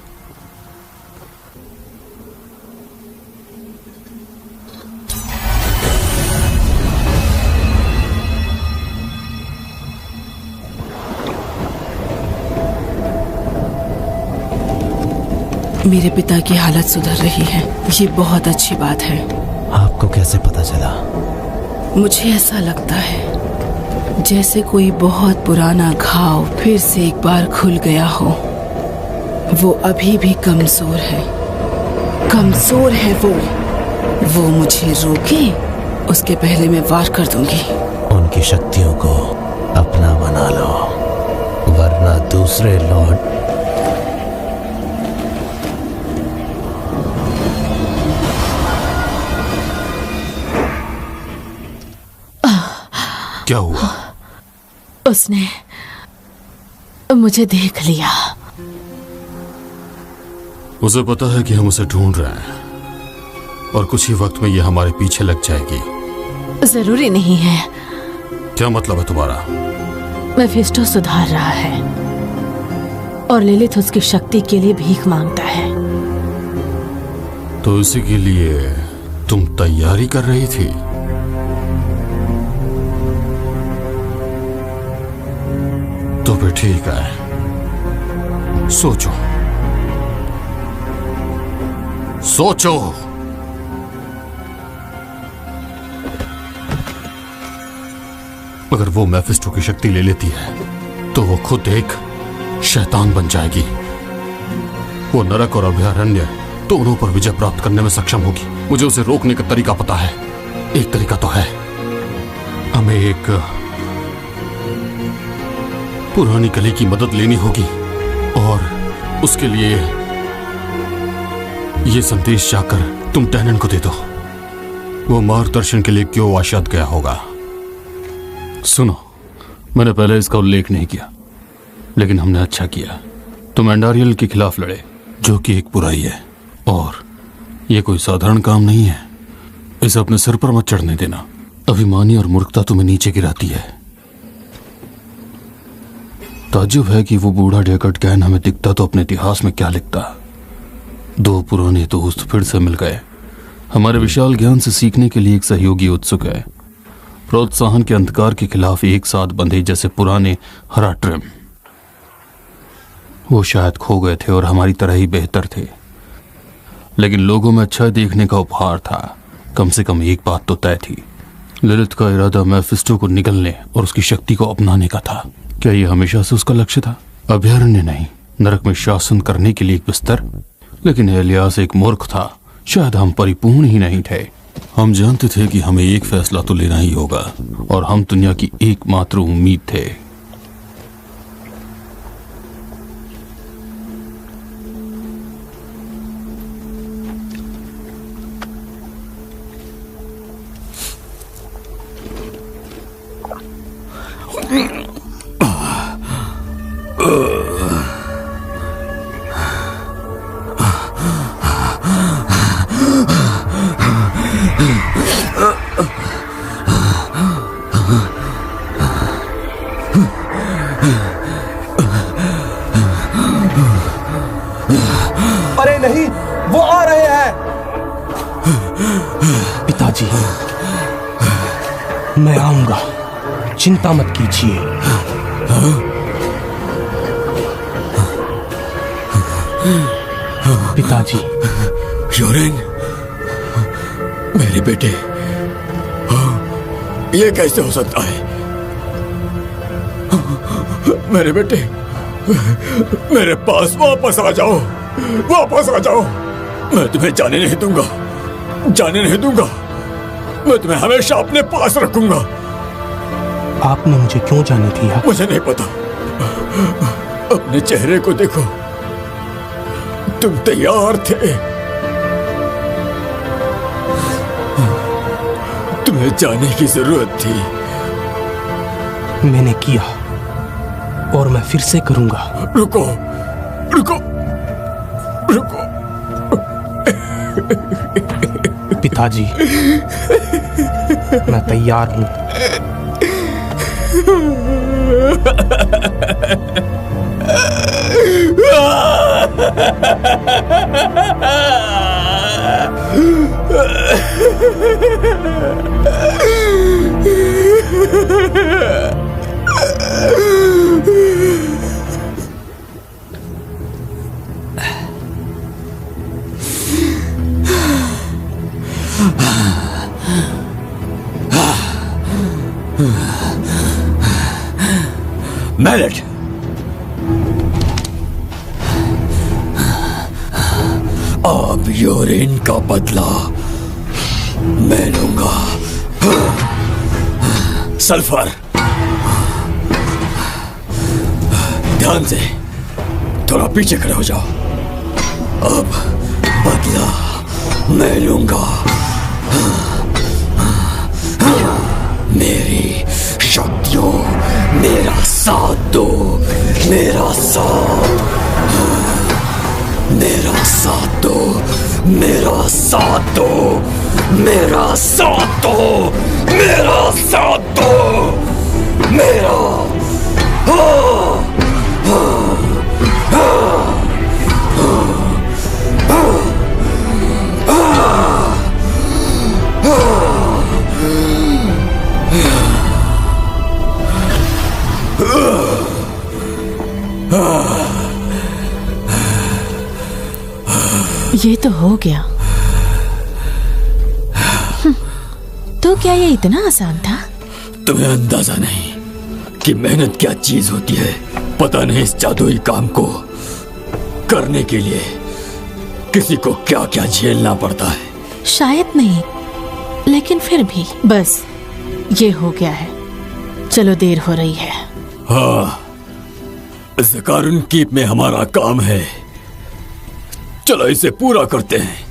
मेरे पिता की हालत सुधर रही है। ये बहुत अच्छी बात है। आपको कैसे पता चला? मुझे ऐसा लगता है जैसे कोई बहुत पुराना घाव फिर से एक बार खुल गया हो। वो अभी भी कमजोर है। कमजोर है वो मुझे रोके उसके पहले मैं वार कर दूंगी। उनकी शक्तियों को अपना बना लो, वरना दूसरे लॉर्ड क्या हुआ? उसने मुझे देख लिया। उसे पता है कि हम उसे ढूंढ रहे हैं और कुछ ही वक्त में ये हमारे पीछे लग जाएगी। जरूरी नहीं है। क्या मतलब है तुम्हारा? मेफिस्टो सुधार रहा है और लिलिथ उसकी शक्ति के लिए भीख मांगता है। तो इसी के लिए तुम तैयारी कर रही थी? तो फिर ठीक है, सोचो सोचो। अगर वो मेफिस्टो की शक्ति ले लेती है तो वो खुद एक शैतान बन जाएगी। वो नरक और अभयारण्य दोनों पर विजय प्राप्त करने में सक्षम होगी। मुझे उसे रोकने का तरीका पता है। एक तरीका तो है, हमें एक पुरानी कली की मदद लेनी होगी और उसके लिए ये संदेश जाकर तुम टैनन को दे दो। वो मार्गदर्शन के लिए क्यों वाशात गया होगा। सुनो, मैंने पहले इसका उल्लेख नहीं किया, लेकिन हमने अच्छा किया। तुम एंडारियल के खिलाफ लड़े, जो कि एक बुराई है, और यह कोई साधारण काम नहीं है। इसे अपने सिर पर मत चढ़ने देना। अभिमानी और मूर्खता तुम्हें नीचे गिराती है। ताज्जुब है कि वो बूढ़ा डेकर्ड कैन हमें दिखता तो अपने इतिहास में क्या लिखता। दो पुराने दोस्त फिर से मिल गए। हमारे विशाल ज्ञान से सीखने के लिए एक सहयोगी उत्सुक है। प्रोत्साहन के अंधकार के खिलाफ एक साथ बंधे जैसे पुराने हराट्रिम। वो शायद खो गए थे और हमारी तरह ही बेहतर थे, लेकिन लोगों में अच्छा देखने का उपहार था। कम से कम एक बात तो तय थी, लिलिथ का इरादा मेफिस्टो को निगलने और उसकी शक्ति को अपनाने का था। क्या यह हमेशा से उसका लक्ष्य था? अभयारण्य नहीं, नरक में शासन करने के लिए एक बिस्तर। लेकिन एलियास एक मूर्ख था। शायद हम परिपूर्ण ही नहीं थे। हम जानते थे कि हमें एक फैसला तो लेना ही होगा, और हम दुनिया की एकमात्र उम्मीद थे। अरे नहीं, वो आ रहे हैं। पिताजी, मैं आऊंगा, चिंता मत कीजिए। पिताजी। योरेन, मेरे बेटे, ये कैसे हो सकता है? मेरे बेटे, मेरे पास वापस आ जाओ, वापस आ जाओ। मैं तुम्हें जाने नहीं दूंगा, जाने नहीं दूंगा। मैं तुम्हें हमेशा अपने पास रखूंगा। आपने मुझे क्यों जाने दिया? मुझे नहीं पता। अपने चेहरे को देखो, तुम तैयार थे। तुम्हें जाने की जरूरत थी। मैंने किया और मैं फिर से करूंगा। रुको, रुको, रुको। पिताजी, मैं तैयार हूं। मैलेट, अब योरेन का बदला मैं लूंगा। सल्फर, ध्यान से, थोड़ा पीछे खड़े हो जाओ। अब बदला मैं लूंगा। मेरी शक्तियों मेरा साथ दो, मेरा साथ, मेरा साथ दो, मेरा साथ दो, मेरा साथ दो, मेरा साथ दो, मेरा ये तो हो गया। तो क्या ये इतना आसान था? तुम्हें अंदाजा नहीं कि मेहनत क्या चीज होती है। पता नहीं इस जादुई काम को करने के लिए किसी को क्या क्या झेलना पड़ता है। शायद नहीं, लेकिन फिर भी बस ये हो गया है। चलो देर हो रही है। हाँ, ज़कारुन कीप में हमारा काम है। चलो इसे पूरा करते हैं।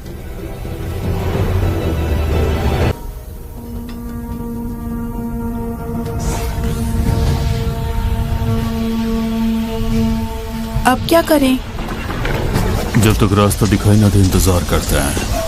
अब क्या करें? जब तक रास्ता दिखाई ना दे इंतजार करते हैं।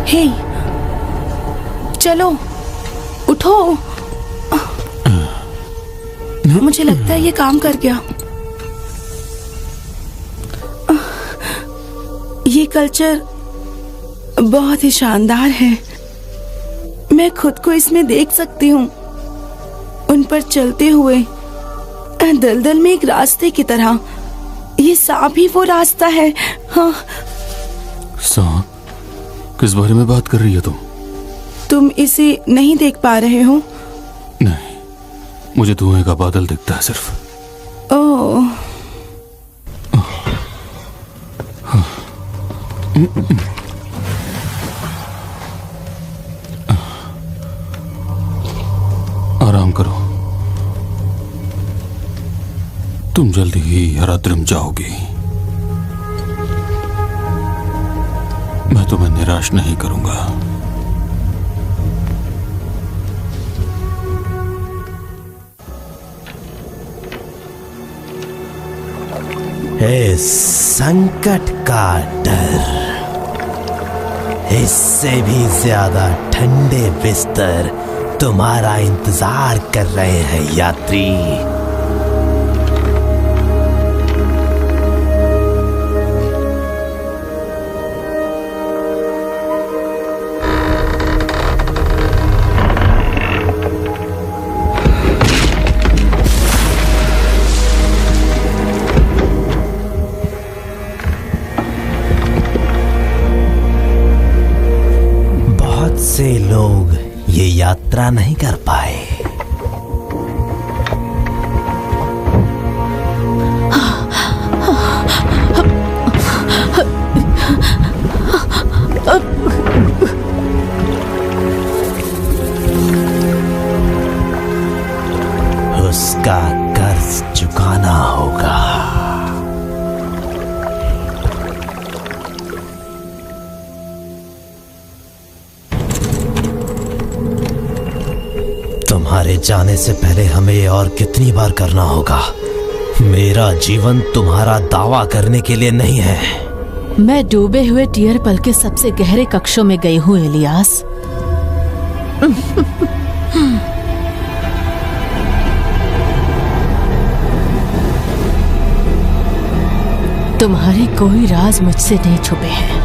हे, चलो उठो। मुझे लगता है ये काम कर गया। ये कल्चर बहुत ही शानदार है। मैं खुद को इसमें देख सकती हूँ, उन पर चलते हुए दलदल में एक रास्ते की तरह। ये सांप ही वो रास्ता है। हाँ। सांप? किस बारे में बात कर रही है तुम इसे नहीं देख पा रहे हो? नहीं, मुझे धुएं का बादल दिखता है सिर्फ। ओह। आराम करो, तुम जल्दी ही हराद्रिम जाओगी। मैं तुम्हें निराश नहीं करूंगा। इस संकट का डर, इससे भी ज्यादा ठंडे बिस्तर तुम्हारा इंतजार कर रहे हैं यात्री। से लोग ये यात्रा नहीं कर पाए। उसका कर्ज चुकाना होगा। तुम्हारे जाने से पहले हमें ये और कितनी बार करना होगा? मेरा जीवन तुम्हारा दावा करने के लिए नहीं है। मैं डूबे हुए टियर पल के सबसे गहरे कक्षों में गई हूँ इलियास। तुम्हारे कोई राज मुझसे नहीं छुपे हैं।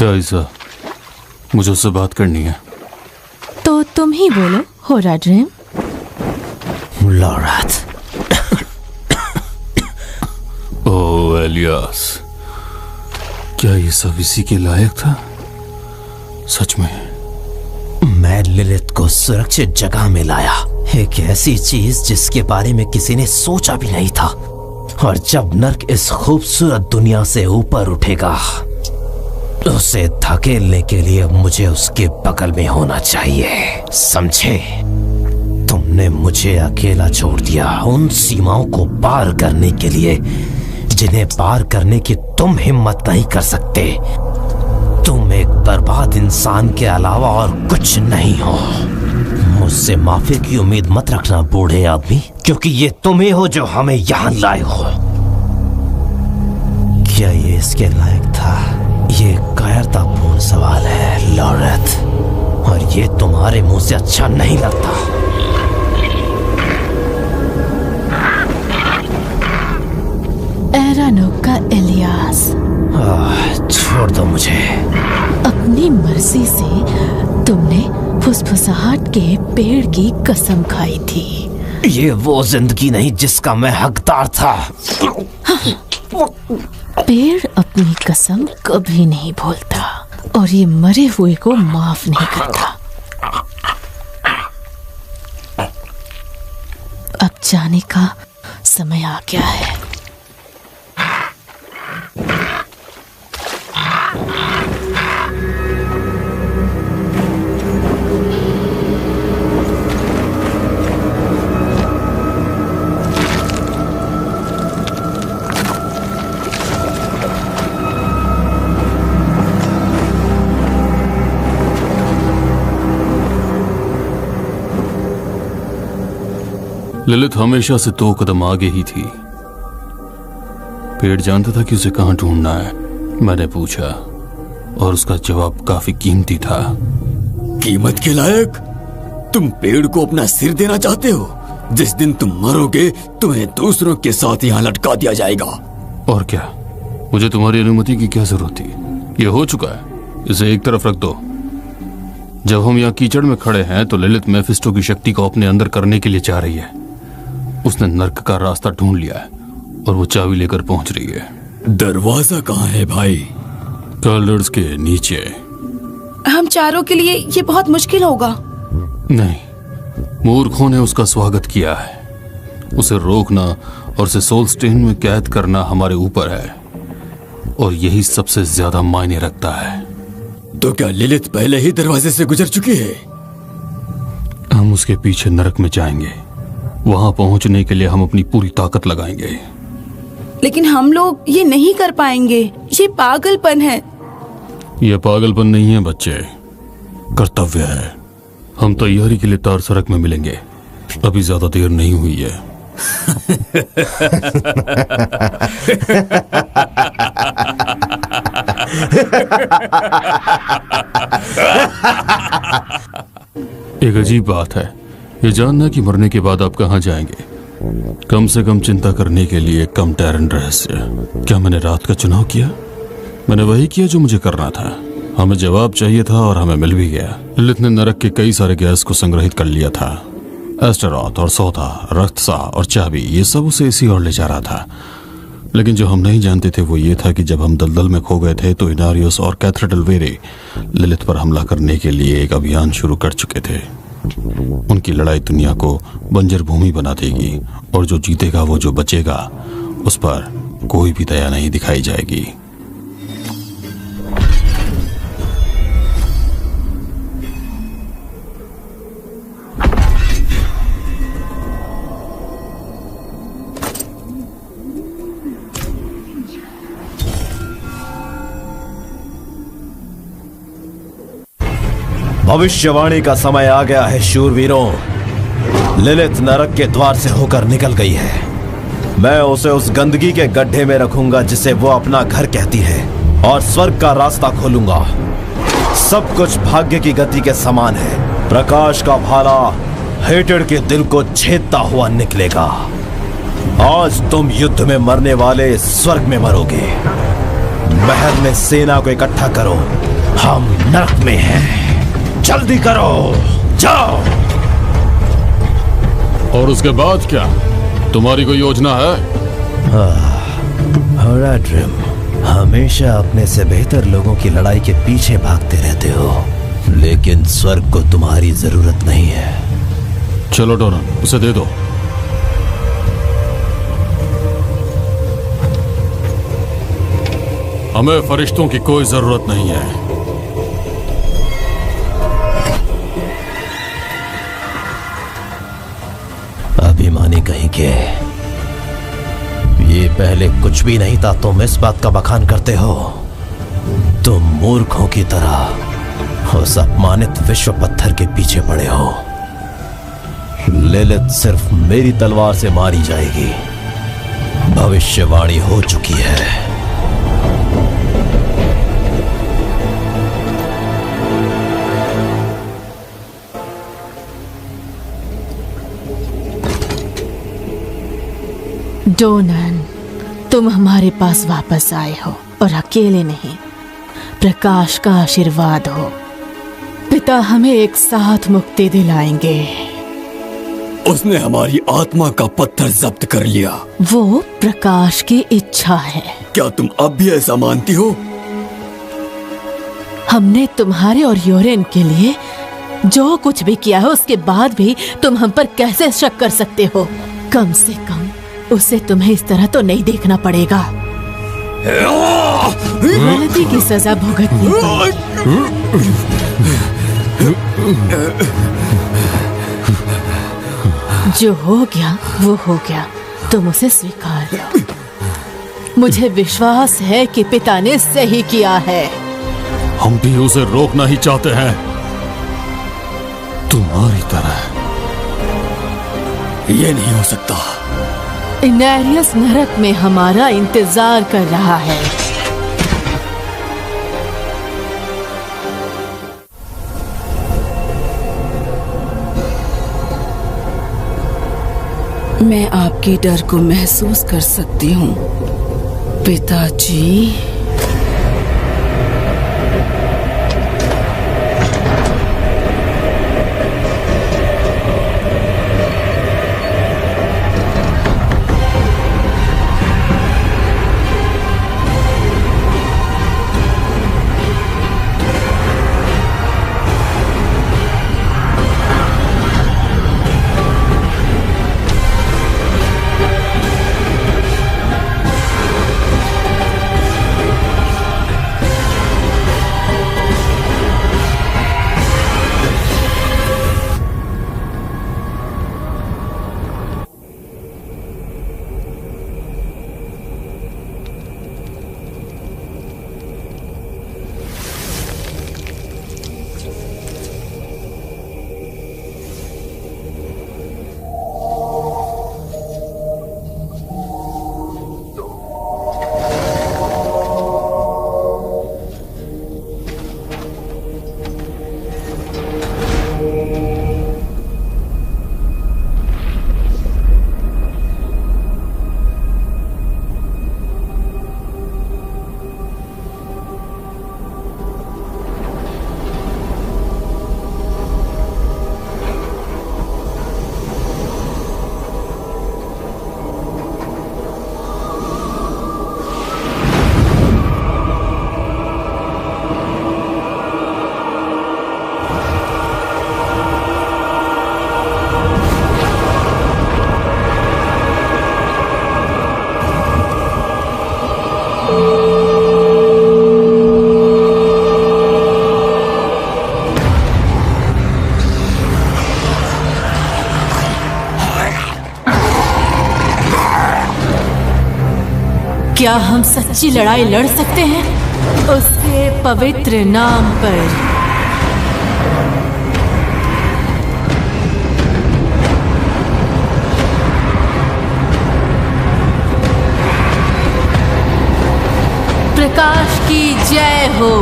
टाइसा, मुझे उससे बात करनी है। तो तुम ही बोलो, हो रहा ड्रीम? लॉरेथ। ओह इलियास, क्या ये सब इसी के लायक था? सच में? मैं लिलिथ को सुरक्षित जगह में लाया, एक ऐसी चीज जिसके बारे में किसी ने सोचा भी नहीं था। और जब नर्क इस खूबसूरत दुनिया से ऊपर उठेगा, उसे धकेलने के लिए मुझे उसके बगल में होना चाहिए, समझे? तुमने मुझे अकेला छोड़ दिया उन सीमाओं को पार करने के लिए जिन्हें पार करने की तुम हिम्मत नहीं कर सकते। तुम एक बर्बाद इंसान के अलावा और कुछ नहीं हो। मुझसे माफी की उम्मीद मत रखना बूढ़े आदमी, क्योंकि ये तुम ही हो जो हमें यहाँ लाए हो। क्या ये इसके लायक था? ये कायरतापूर्ण सवाल है लॉरेथ, और ये तुम्हारे मुंह से अच्छा नहीं लगता। एरानोक का इलियास, छोड़ दो मुझे। अपनी मर्जी से तुमने फुसफुसाहट के पेड़ की कसम खाई थी। ये वो जिंदगी नहीं जिसका मैं हकदार था। पेड़ अपनी कसम कभी नहीं भूलता, और ये मरे हुए को माफ नहीं करता। अब जाने का समय आ गया है। ललित हमेशा से 2 कदम आगे ही थी। पेड़ जानता था कि उसे कहां ढूंढना है। मैंने पूछा और उसका जवाब काफी कीमती था। कीमत के लायक? तुम पेड़ को अपना सिर देना चाहते हो? जिस दिन तुम मरोगे तुम्हें दूसरों के साथ यहाँ लटका दिया जाएगा। और क्या, मुझे तुम्हारी अनुमति की क्या जरूरत थी? ये हो चुका है, इसे एक तरफ रख दो। जब हम यहाँ कीचड़ में खड़े हैं तो ललित मेफिस्टो की शक्ति को अपने अंदर करने के लिए चाह रही है। उसने नर्क का रास्ता ढूंढ लिया है और वो चाबी लेकर पहुंच रही है। दरवाजा कहाँ है भाई? कलर्स के नीचे। हम चारों के लिए ये बहुत मुश्किल होगा। नहीं, मूर्खों ने उसका स्वागत किया है। उसे रोकना और उसे सोलस्टेन में कैद करना हमारे ऊपर है, और यही सबसे ज्यादा मायने रखता है। तो क्या लिलिथ पहले ही दरवाजे से गुजर चुकी है? हम उसके पीछे नरक में जाएंगे। वहां पहुंचने के लिए हम अपनी पूरी ताकत लगाएंगे। लेकिन हम लोग ये नहीं कर पाएंगे। ये पागलपन है। यह पागलपन नहीं है बच्चे, कर्तव्य है। हम तैयारी के लिए तार सड़क में मिलेंगे। अभी ज्यादा देर नहीं हुई है। एक अजीब बात है ये जानना कि मरने के बाद आप कहां जाएंगे। कम से कम चिंता करने के लिए कम टैरन रहस्य। क्या मैंने रात का चुनाव किया? मैंने वही किया जो मुझे करना था। हमें जवाब चाहिए था और हमें मिल भी गया। लिलिथ ने नरक के कई सारे गैस को संग्रहित कर लिया था। एस्टेरॉथ और सौदा, रक्तसा और चाबी, ये सब उसे इसी ओर ले जा रहा था। लेकिन जो हम नहीं जानते थे वो ये था कि जब हम दलदल में खो गए थे तो इनारियोस और कैथरीन वेरे लिलिथ पर हमला करने के लिए एक अभियान शुरू कर चुके थे। उनकी लड़ाई दुनिया को बंजर भूमि बना देगी, और जो जीतेगा वो जो बचेगा उस पर कोई भी दया नहीं दिखाई जाएगी। भविष्यवाणी का समय आ गया है शूरवीरों। लिलित नरक के द्वार से होकर निकल गई है। मैं उसे उस गंदगी के गड्ढे में रखूंगा जिसे वो अपना घर कहती है, और स्वर्ग का रास्ता खोलूंगा। सब कुछ भाग्य की गति के समान है। प्रकाश का भाला हेटेड के दिल को छेदता हुआ निकलेगा। आज तुम युद्ध में मरने वाले स्वर्ग में मरोगे। महल में सेना को इकट्ठा करो, हम नरक में हैं। जल्दी करो, जाओ। और उसके बाद क्या? तुम्हारी कोई योजना है? होराड्रिम, हमेशा अपने से बेहतर लोगों की लड़ाई के पीछे भागते रहते हो, लेकिन स्वर्ग को तुम्हारी जरूरत नहीं है। चलो डोरन, उसे दे दो। हमें फरिश्तों की कोई जरूरत नहीं है। अभिमानी कहीं के, ये पहले कुछ भी नहीं था, तुम इस बात का बखान करते हो। तुम मूर्खों की तरह उस अपमानित विश्व पत्थर के पीछे पड़े हो। लिलित सिर्फ मेरी तलवार से मारी जाएगी। भविष्यवाणी हो चुकी है। डोनन, तुम हमारे पास वापस आए हो, और अकेले नहीं, प्रकाश का आशीर्वाद हो। पिता हमें एक साथ मुक्ति दिलाएंगे। उसने हमारी आत्मा का पत्थर जब्त कर लिया। वो प्रकाश की इच्छा है। क्या तुम अब भी ऐसा मानती हो? हमने तुम्हारे और योरेन के लिए जो कुछ भी किया है, उसके बाद भी तुम हम पर कैसे शक कर सकते हो? कम से कम उसे तुम्हें इस तरह तो नहीं देखना पड़ेगा। गलती की सजा भुगतनी पड़ेगी। जो हो गया वो हो गया, तुम उसे स्वीकार लो। मुझे विश्वास है कि पिता ने सही किया है। हम भी उसे रोकना ही चाहते हैं, तुम्हारी तरह। ये नहीं हो सकता। इनैरियस नरक में हमारा इंतजार कर रहा है। मैं आपके डर को महसूस कर सकती हूँ पिताजी। क्या हम सच्ची लड़ाई लड़ सकते हैं उसके पवित्र नाम पर? की जय हो।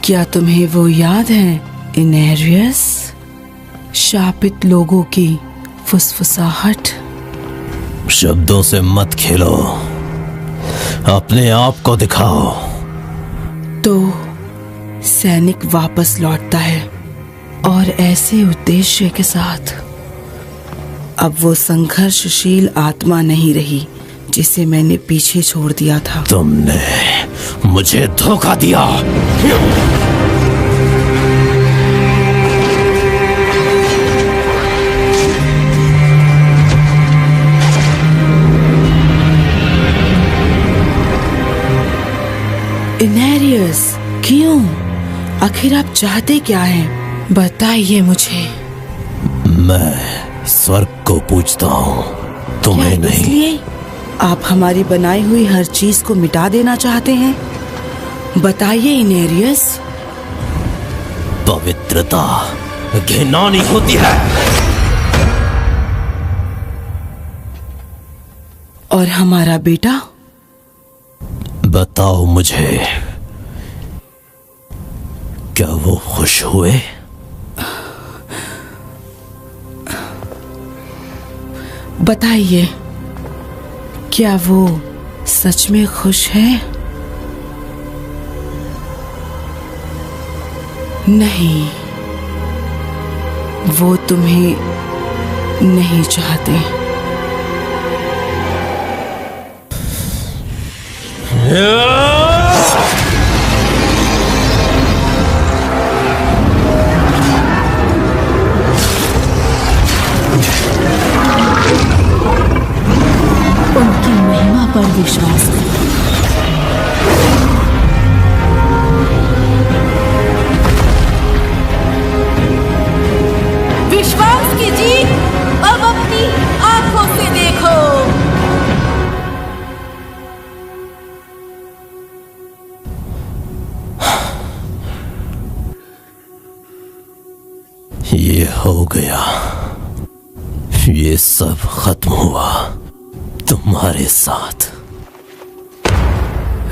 क्या तुम्हें वो याद है इनेरियस? शापित लोगों की फुसफुसाहट। शब्दों से मत खेलो, अपने आप को दिखाओ। तो सैनिक वापस लौटता है और ऐसे उद्देश्य के साथ। अब वो संघर्षशील आत्मा नहीं रही जिसे मैंने पीछे छोड़ दिया था। तुमने मुझे धोखा दिया। इनेरियस, क्यों? आखिर आप चाहते क्या हैं? बताइए मुझे। मैं स्वर्ग को पूजता हूँ, तुम्हें नहीं। इसलिए आप हमारी बनाई हुई हर चीज को मिटा देना चाहते हैं? बताइए इनेरियस। पवित्रता घिनौनी होती है। और हमारा बेटा? बताओ मुझे, क्या वो खुश हुए? बताइए, क्या वो सच में खुश है? नहीं, वो तुम्हें नहीं चाहते। उनकी महिमा पर विश्वास करो। विश्वास कीजिए, अब अपनी आंखों से देखो। ये हो गया, ये सब खत्म हुआ तुम्हारे साथ।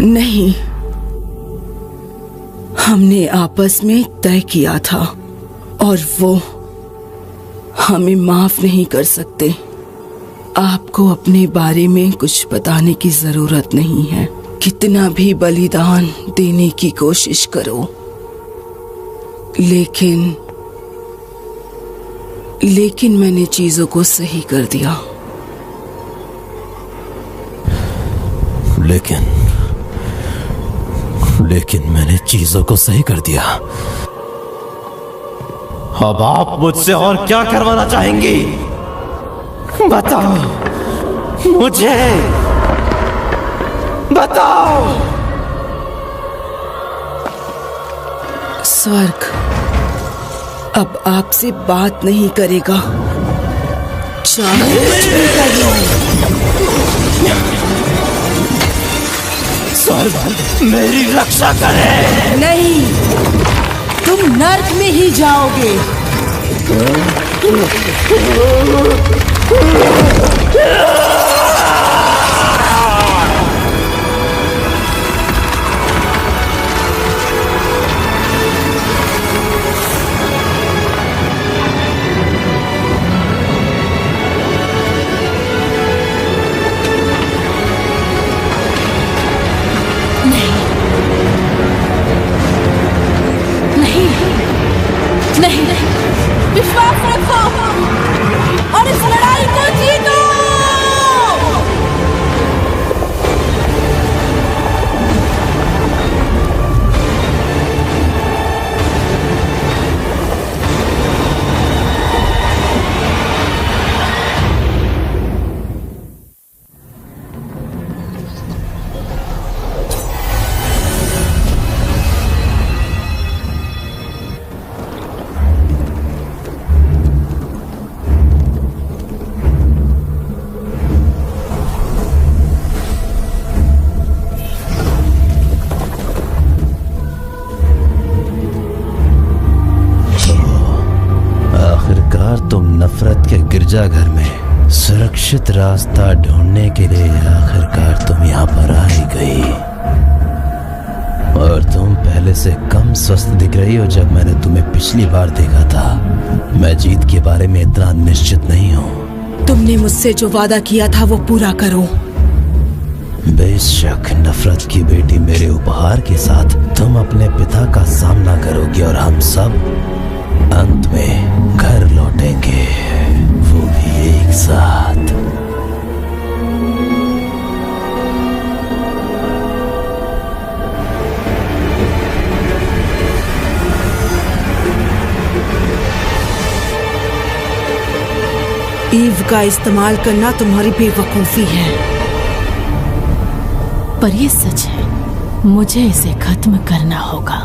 नहीं, हमने आपस में तय किया था और वो हमें माफ नहीं कर सकते। आपको अपने बारे में कुछ बताने की जरूरत नहीं है। कितना भी बलिदान देने की कोशिश करो, लेकिन मैंने चीजों को सही कर दिया। लेकिन मैंने चीजों को सही कर दिया। अब आप मुझसे और क्या करवाना चाहेंगी? बताओ मुझे, बताओ। स्वर्ग अब आपसे बात नहीं करेगा, चाहे कुछ भी कर लो। स्वर्ग मेरी रक्षा करे। नहीं, तुम नर्क में ही जाओगे। नहीं, विश्वास रखो और इस लड़ाई को जीतो। तुम नफरत के गिरजाघर में सुरक्षित रास्ता ढूंढने के लिए आखिरकार तुम यहाँ पर आ ही गई। और तुम पहले से कम स्वस्थ दिख रही हो जब मैंने तुम्हें पिछली बार देखा था। मैं जीत के बारे में इतना निश्चित नहीं हूँ। तुमने मुझसे जो वादा किया था वो पूरा करो। बेशक नफरत की बेटी मेरे उपहार के साथ तुम अपने पिता का सामना करोगी और हम सब अंत में घर लौटेंगे, वो भी एक साथ। ईव का इस्तेमाल करना तुम्हारी बेवकूफी है। पर ये सच है, मुझे इसे खत्म करना होगा।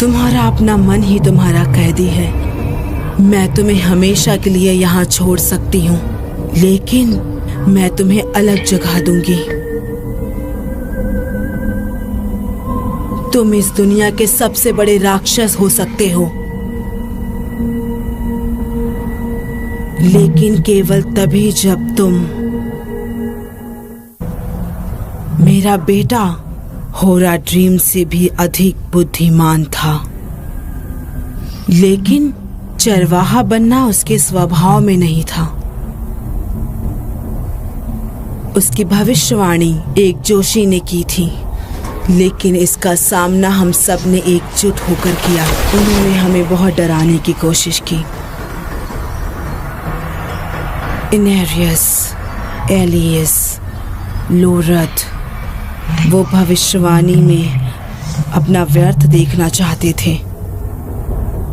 तुम्हारा अपना मन ही तुम्हारा कैदी है। मैं तुम्हें हमेशा के लिए यहाँ छोड़ सकती हूँ, लेकिन मैं तुम्हें अलग जगह दूंगी। तुम इस दुनिया के सबसे बड़े राक्षस हो सकते हो, लेकिन केवल तभी जब तुम मेरा बेटा होरा ड्रीम से भी अधिक बुद्धिमान था। लेकिन चरवाहा बनना उसके स्वभाव में नहीं था। उसकी भविष्यवाणी एक जोशी ने की थी, लेकिन इसका सामना हम सब ने एकजुट होकर किया। उन्होंने हमें बहुत डराने की कोशिश की। इनेरियस, एलियस, लोरथ वो भविष्यवाणी में अपना व्यर्थ देखना चाहते थे।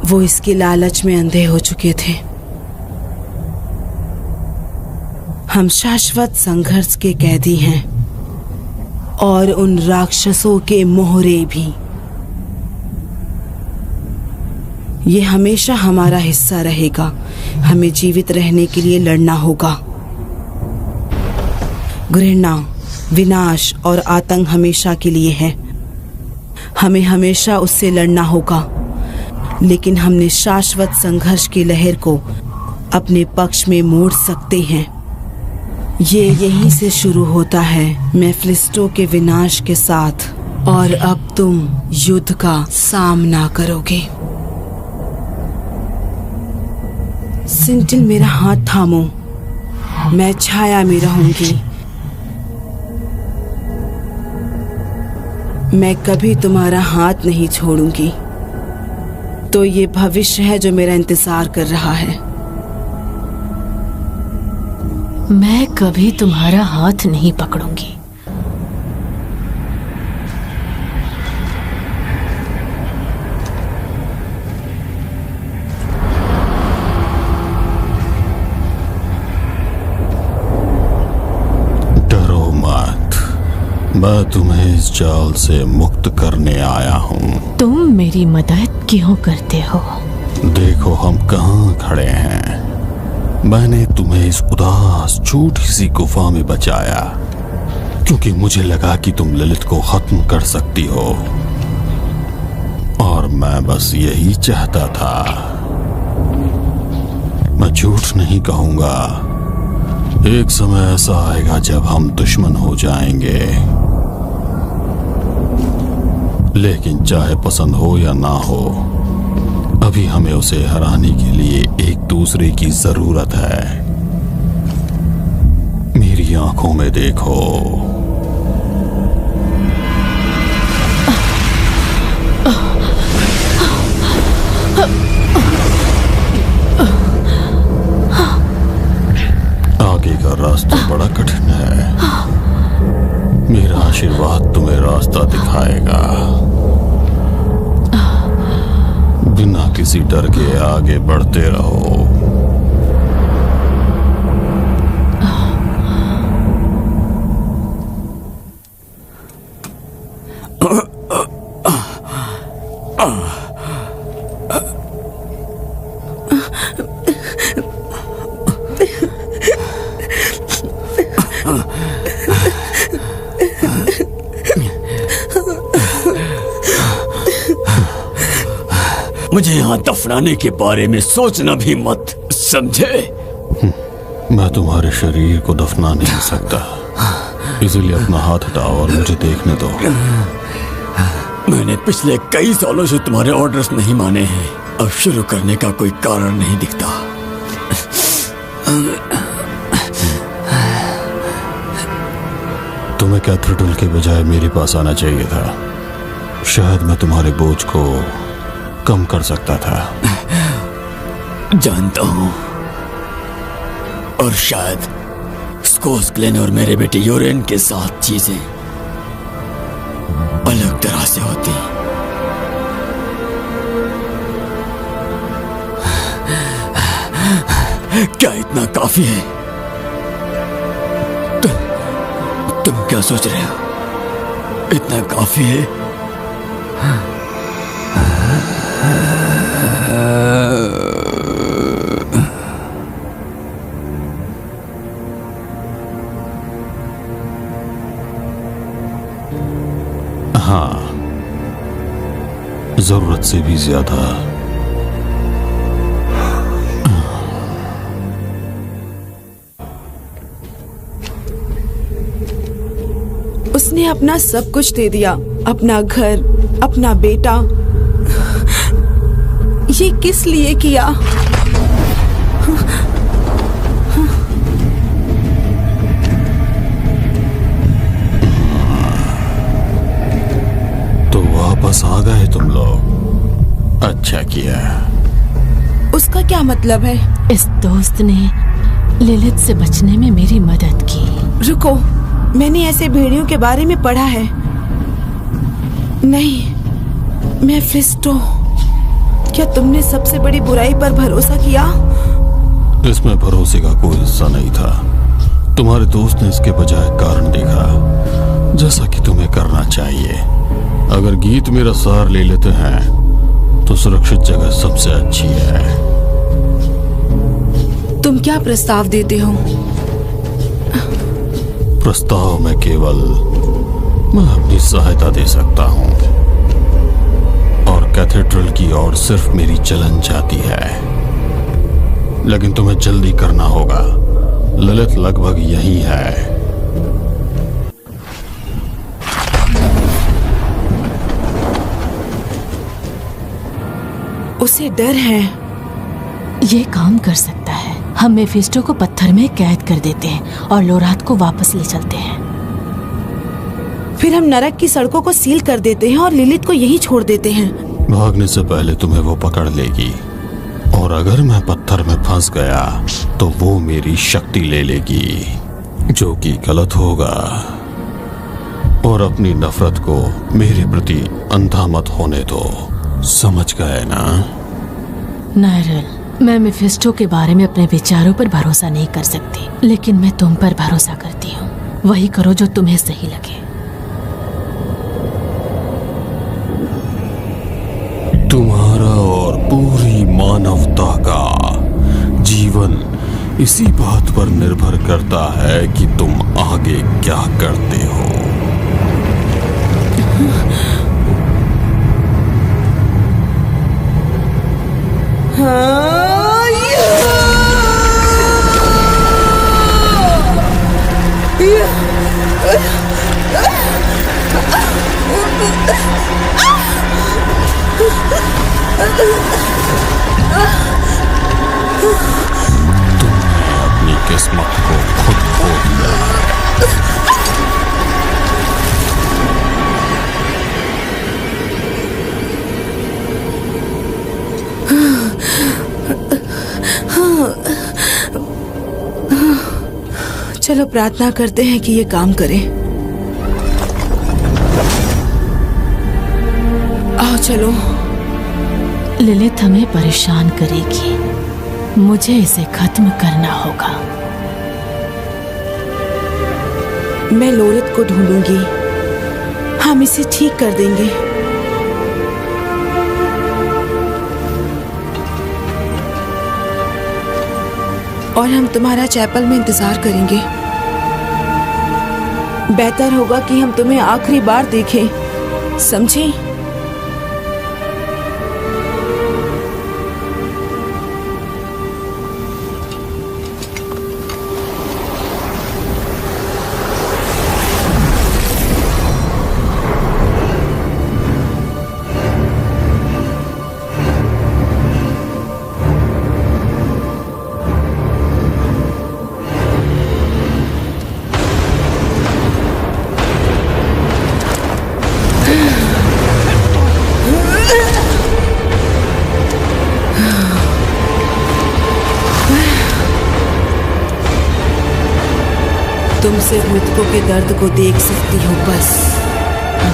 वो इसके लालच में अंधे हो चुके थे। हम शाश्वत संघर्ष के कैदी हैं और उन राक्षसों के मोहरे भी। ये हमेशा हमारा हिस्सा रहेगा। हमें जीवित रहने के लिए लड़ना होगा। घृणा, विनाश और आतंक हमेशा के लिए है। हमें हमेशा उससे लड़ना होगा, लेकिन हमने शाश्वत संघर्ष की लहर को अपने पक्ष में मोड़ सकते हैं। ये यहीं से शुरू होता है, मेफिस्टो के विनाश के साथ। और अब तुम युद्ध का सामना करोगे। सिंटिल, मेरा हाथ थामो। मैं छाया में रहूंगी। मैं कभी तुम्हारा हाथ नहीं छोड़ूंगी। तो ये भविष्य है जो मेरा इंतजार कर रहा है। मैं कभी तुम्हारा हाथ नहीं पकड़ूंगी। मैं तुम्हें इस जाल से मुक्त करने आया हूँ। तुम मेरी मदद क्यों करते हो? देखो हम कहाँ खड़े हैं। मैंने तुम्हें इस उदास छोटी सी गुफा में बचाया क्योंकि मुझे लगा कि तुम ललित को खत्म कर सकती हो, और मैं बस यही चाहता था। मैं झूठ नहीं कहूंगा, एक समय ऐसा आएगा जब हम दुश्मन हो जाएंगे, लेकिन चाहे पसंद हो या ना हो, अभी हमें उसे हराने के लिए एक दूसरे की जरूरत है। मेरी आंखों में देखो। आगे का रास्ता बड़ा कठिन है। मेरा आशीर्वाद तुम्हें रास्ता दिखाएगा। बिना किसी डर के आगे बढ़ते रहो। मुझे यहाँ दफनाने के बारे में सोचना भी मत, समझे? मैं तुम्हारे शरीर को दफना नहीं सकता, इसलिए अपना हाथ हटाओ और मुझे देखने दो। मैंने पिछले कई सालों से तुम्हारे ऑर्डर्स नहीं माने हैं। अब शुरू करने का कोई कारण नहीं दिखता। तुम्हें कैथेड्रल के बजाय मेरे पास आना चाहिए था। शायद मैं तुम्हारे बोझ को कम कर सकता था। जानता हूं, और शायद स्कोस ग्लेन और मेरे बेटे यूरेन के साथ चीजें अलग तरह से होती। क्या इतना काफी है? तुम क्या सोच रहे हो? इतना काफी है? हाँ, जरूरत से भी ज्यादा। उसने अपना सब कुछ दे दिया, अपना घर, अपना बेटा। ये किस लिए किया? तो वापस आ गए तुम लोग, अच्छा किया। उसका क्या मतलब है? इस दोस्त ने लिलित से बचने में मेरी मदद की। रुको, मैंने ऐसे भेड़ियों के बारे में पढ़ा है। नहीं, मेफिस्टो, क्या तुमने सबसे बड़ी बुराई पर भरोसा किया? इसमें भरोसे का कोई हिस्सा नहीं था। तुम्हारे दोस्त ने इसके बजाय कारण देखा, जैसा कि तुम्हें करना चाहिए। अगर गीत मेरा सार ले लेते हैं तो सुरक्षित जगह सबसे अच्छी है। तुम क्या प्रस्ताव देते हो? प्रस्ताव में केवल मैं अपनी सहायता दे सकता हूँ, और कैथेड्रल की ओर सिर्फ मेरी चलन जाती है। लेकिन तुम्हें जल्दी करना होगा, ललित लगभग यही है। उसे डर है। ये काम कर सकता है। हम मेफिस्टो को पत्थर में कैद कर देते हैं और लोरात को वापस ले चलते हैं। फिर हम नरक की सड़कों को सील कर देते हैं और लिलित को यहीं छोड़ देते हैं। भागने से पहले तुम्हें वो पकड़ लेगी, और अगर मैं पत्थर में फंस गया तो वो मेरी शक्ति ले लेगी, जो कि गलत होगा। और अपनी नफरत को मेरे प्रति अंधा मत होने दो, समझ गए ना? नायरल, मैं मेफिस्टो के बारे में अपने विचारों पर भरोसा नहीं कर सकती, लेकिन मैं तुम पर भरोसा करती हूँ। वही करो जो तुम्हें सही लगे। पूरी मानवता का जीवन इसी बात पर निर्भर करता है कि तुम आगे क्या करते हो। तुमने अपनी किस्मत को खुद खो दिया। चलो प्रार्थना करते हैं कि ये काम करे। आओ चलो। लिलित हमें परेशान करेगी, मुझे इसे खत्म करना होगा। मैं लोलित को ढूंढूंगी, हम इसे ठीक कर देंगे। और हम तुम्हारा चैपल में इंतजार करेंगे। बेहतर होगा कि हम तुम्हें आखिरी बार देखें, समझे? तुम सिर्फ मृतकों के दर्द को देख सकती हो बस।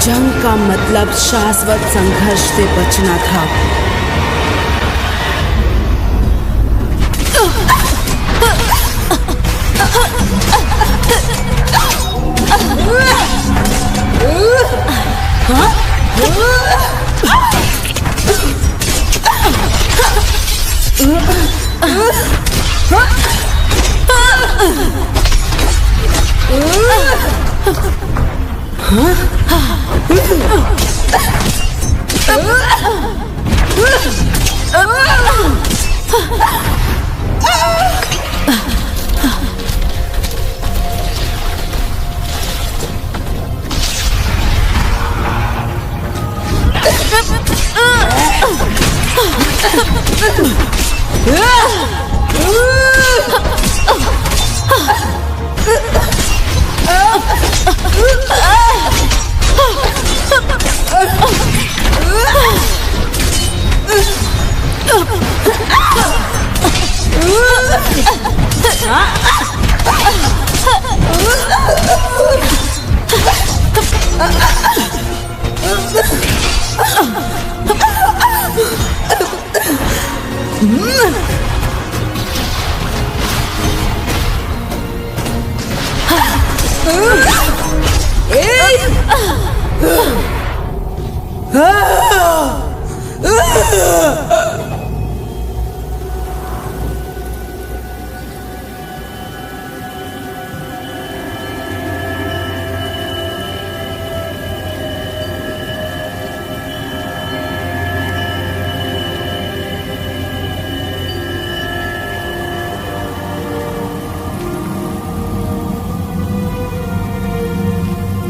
जंग का मतलब शाश्वत संघर्ष से बचना था।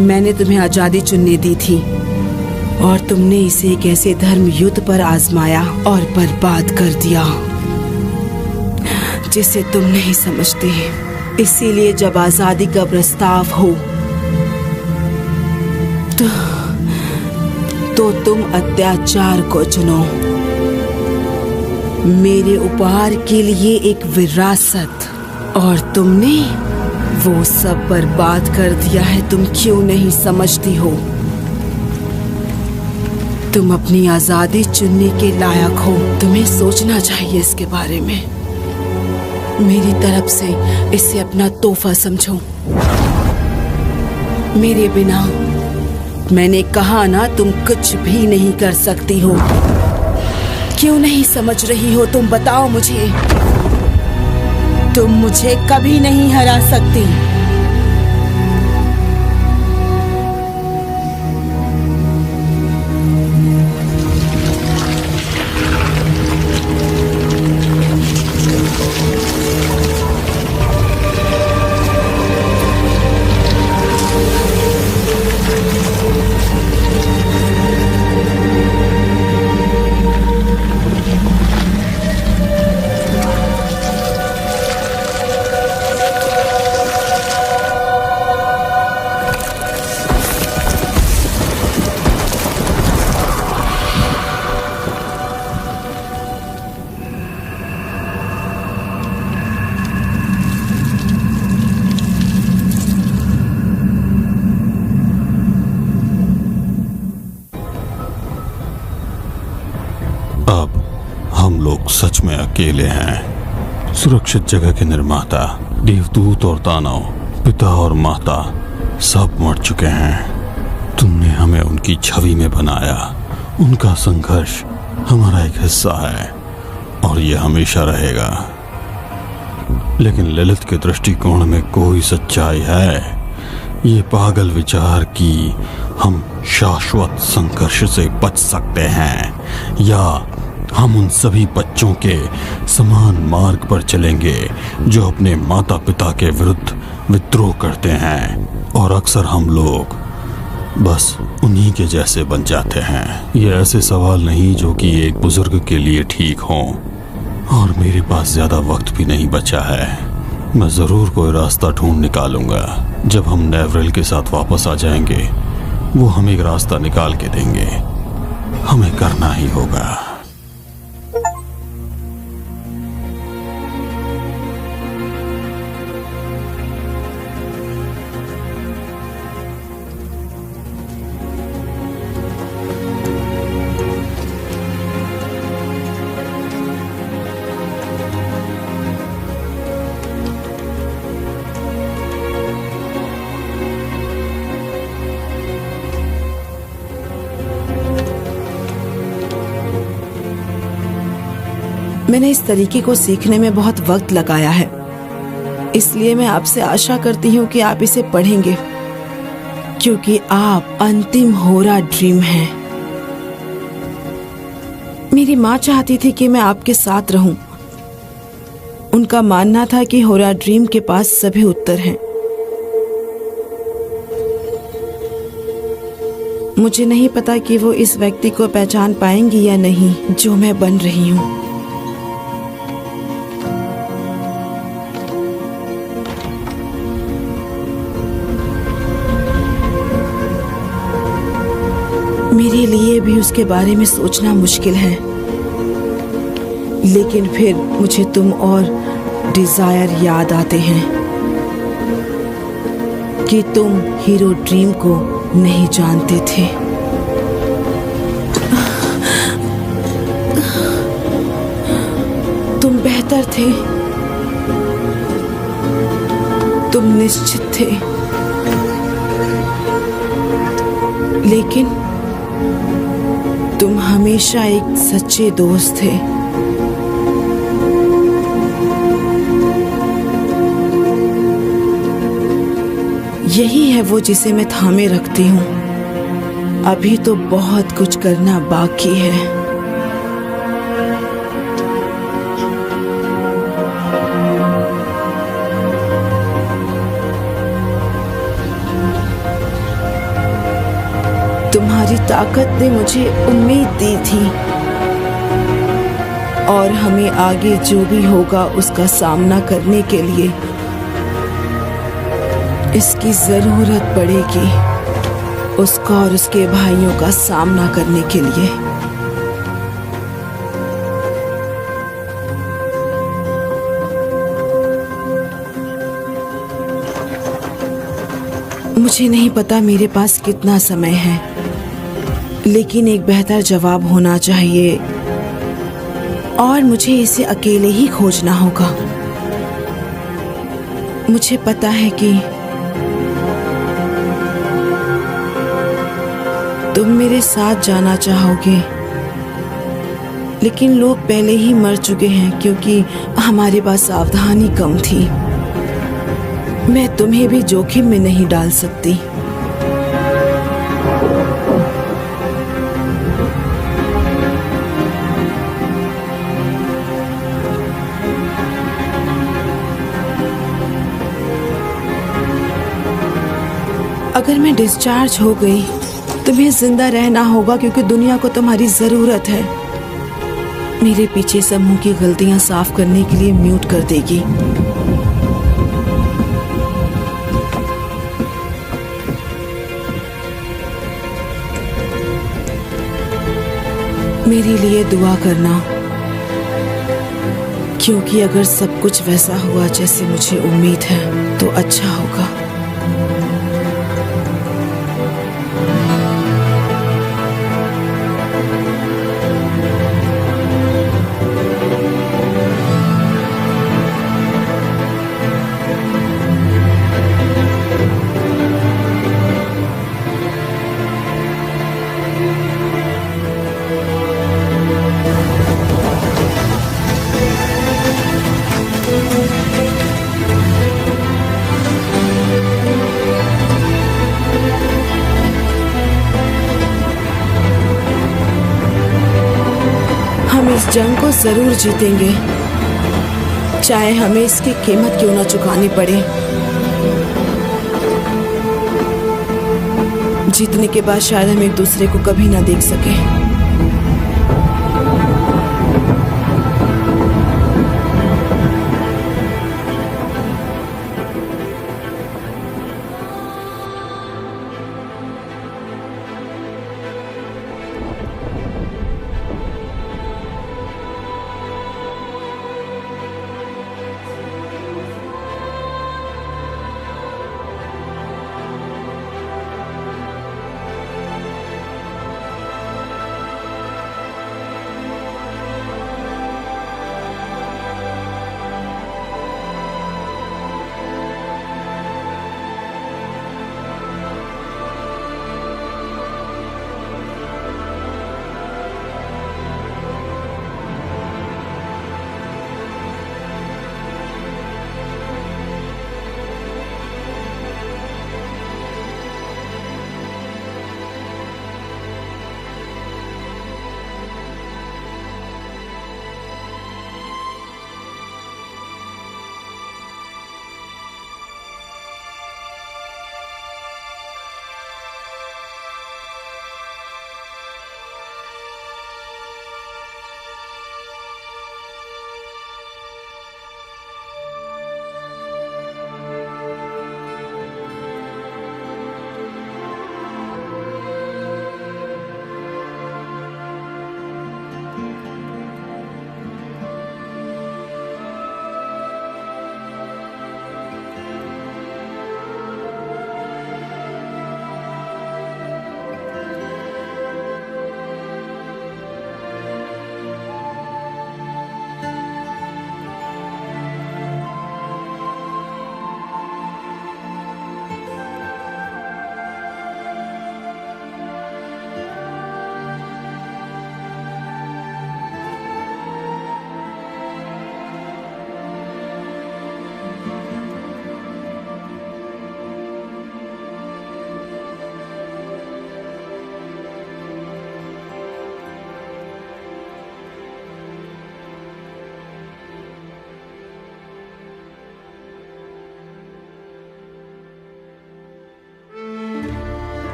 मैंने तुम्हें आजादी चुनने दी थी और तुमने इसे एक ऐसे धर्म युद्ध पर आजमाया और बर्बाद कर दिया जिसे तुम नहीं समझते। इसीलिए जब आजादी का प्रस्ताव हो तो तुम अत्याचार को चुनो। मेरे उपहार के लिए एक विरासत, और तुमने वो सब बर्बाद कर दिया है। तुम क्यों नहीं समझती हो? तुम अपनी आजादी चुनने के लायक हो। तुम्हें सोचना चाहिए इसके बारे में। मेरी तरफ से इसे अपना तोहफा समझो। मेरे बिना, मैंने कहा ना, तुम कुछ भी नहीं कर सकती हो, क्यों नहीं समझ रही हो तुम? बताओ मुझे। तुम मुझे कभी नहीं हरा सकती। सच में अकेले हैं। सुरक्षित जगह के निर्माता, देवदूत और दानव, पिता और माता सब मर चुके हैं। तुमने हमें उनकी छवि में बनाया। उनका संघर्ष हमारा एक हिस्सा है और ये हमेशा रहेगा। लेकिन ललित के दृष्टिकोण में कोई सच्चाई है? ये पागल विचार कि हम शाश्वत संघर्ष से बच सकते हैं या हम उन सभी बच्चों के समान मार्ग पर चलेंगे जो अपने माता पिता के विरुद्ध विद्रोह करते हैं, और अक्सर हम लोग बस उन्हीं के जैसे बन जाते हैं। ये ऐसे सवाल नहीं जो कि एक बुजुर्ग के लिए ठीक हों, और मेरे पास ज्यादा वक्त भी नहीं बचा है। मैं जरूर कोई रास्ता ढूंढ निकालूंगा। जब हम नेवरेल के साथ वापस आ जाएंगे, वो हमें एक रास्ता निकाल के देंगे। हमें करना ही होगा। मैंने इस तरीके को सीखने में बहुत वक्त लगाया है, इसलिए मैं आपसे आशा करती हूँ कि आप इसे पढ़ेंगे, क्योंकि आप अंतिम होरा ड्रीम हैं। मेरी माँ चाहती थी कि मैं आपके साथ रहूं। उनका मानना था कि होरा ड्रीम के पास सभी उत्तर हैं। मुझे नहीं पता कि वो इस व्यक्ति को पहचान पाएंगी या नहीं जो मैं बन रही हूँ। मेरे लिए भी उसके बारे में सोचना मुश्किल है, लेकिन फिर मुझे तुम और डिजायर याद आते हैं कि तुम हीरो ड्रीम को नहीं जानते थे। तुम बेहतर थे, तुम निश्चित थे, लेकिन तुम हमेशा एक सच्चे दोस्त थे। यही है वो जिसे मैं थामे रखती हूँ। अभी तो बहुत कुछ करना बाकी है। तुम्हारी ताकत ने मुझे उम्मीद दी थी, और हमें आगे जो भी होगा उसका सामना करने के लिए इसकी जरूरत पड़ेगी, उसका और उसके भाइयों का सामना करने के लिए। मुझे नहीं पता मेरे पास कितना समय है, लेकिन एक बेहतर जवाब होना चाहिए, और मुझे इसे अकेले ही खोजना होगा। मुझे पता है कि तुम मेरे साथ जाना चाहोगे, लेकिन लोग पहले ही मर चुके हैं क्योंकि हमारे पास सावधानी कम थी। मैं तुम्हें भी जोखिम में नहीं डाल सकती। अगर मैं डिस्चार्ज हो गई, तुम्हें जिंदा रहना होगा क्योंकि दुनिया को तुम्हारी जरूरत है। मेरे पीछे समूह की गलतियां साफ करने के लिए म्यूट कर देगी। मेरे लिए दुआ करना, क्योंकि अगर सब कुछ वैसा हुआ जैसे मुझे उम्मीद है तो अच्छा होगा। हम इस जंग को जरूर जीतेंगे, चाहे हमें इसकी कीमत क्यों ना चुकानी पड़े। जीतने के बाद शायद हम एक दूसरे को कभी ना देख सके।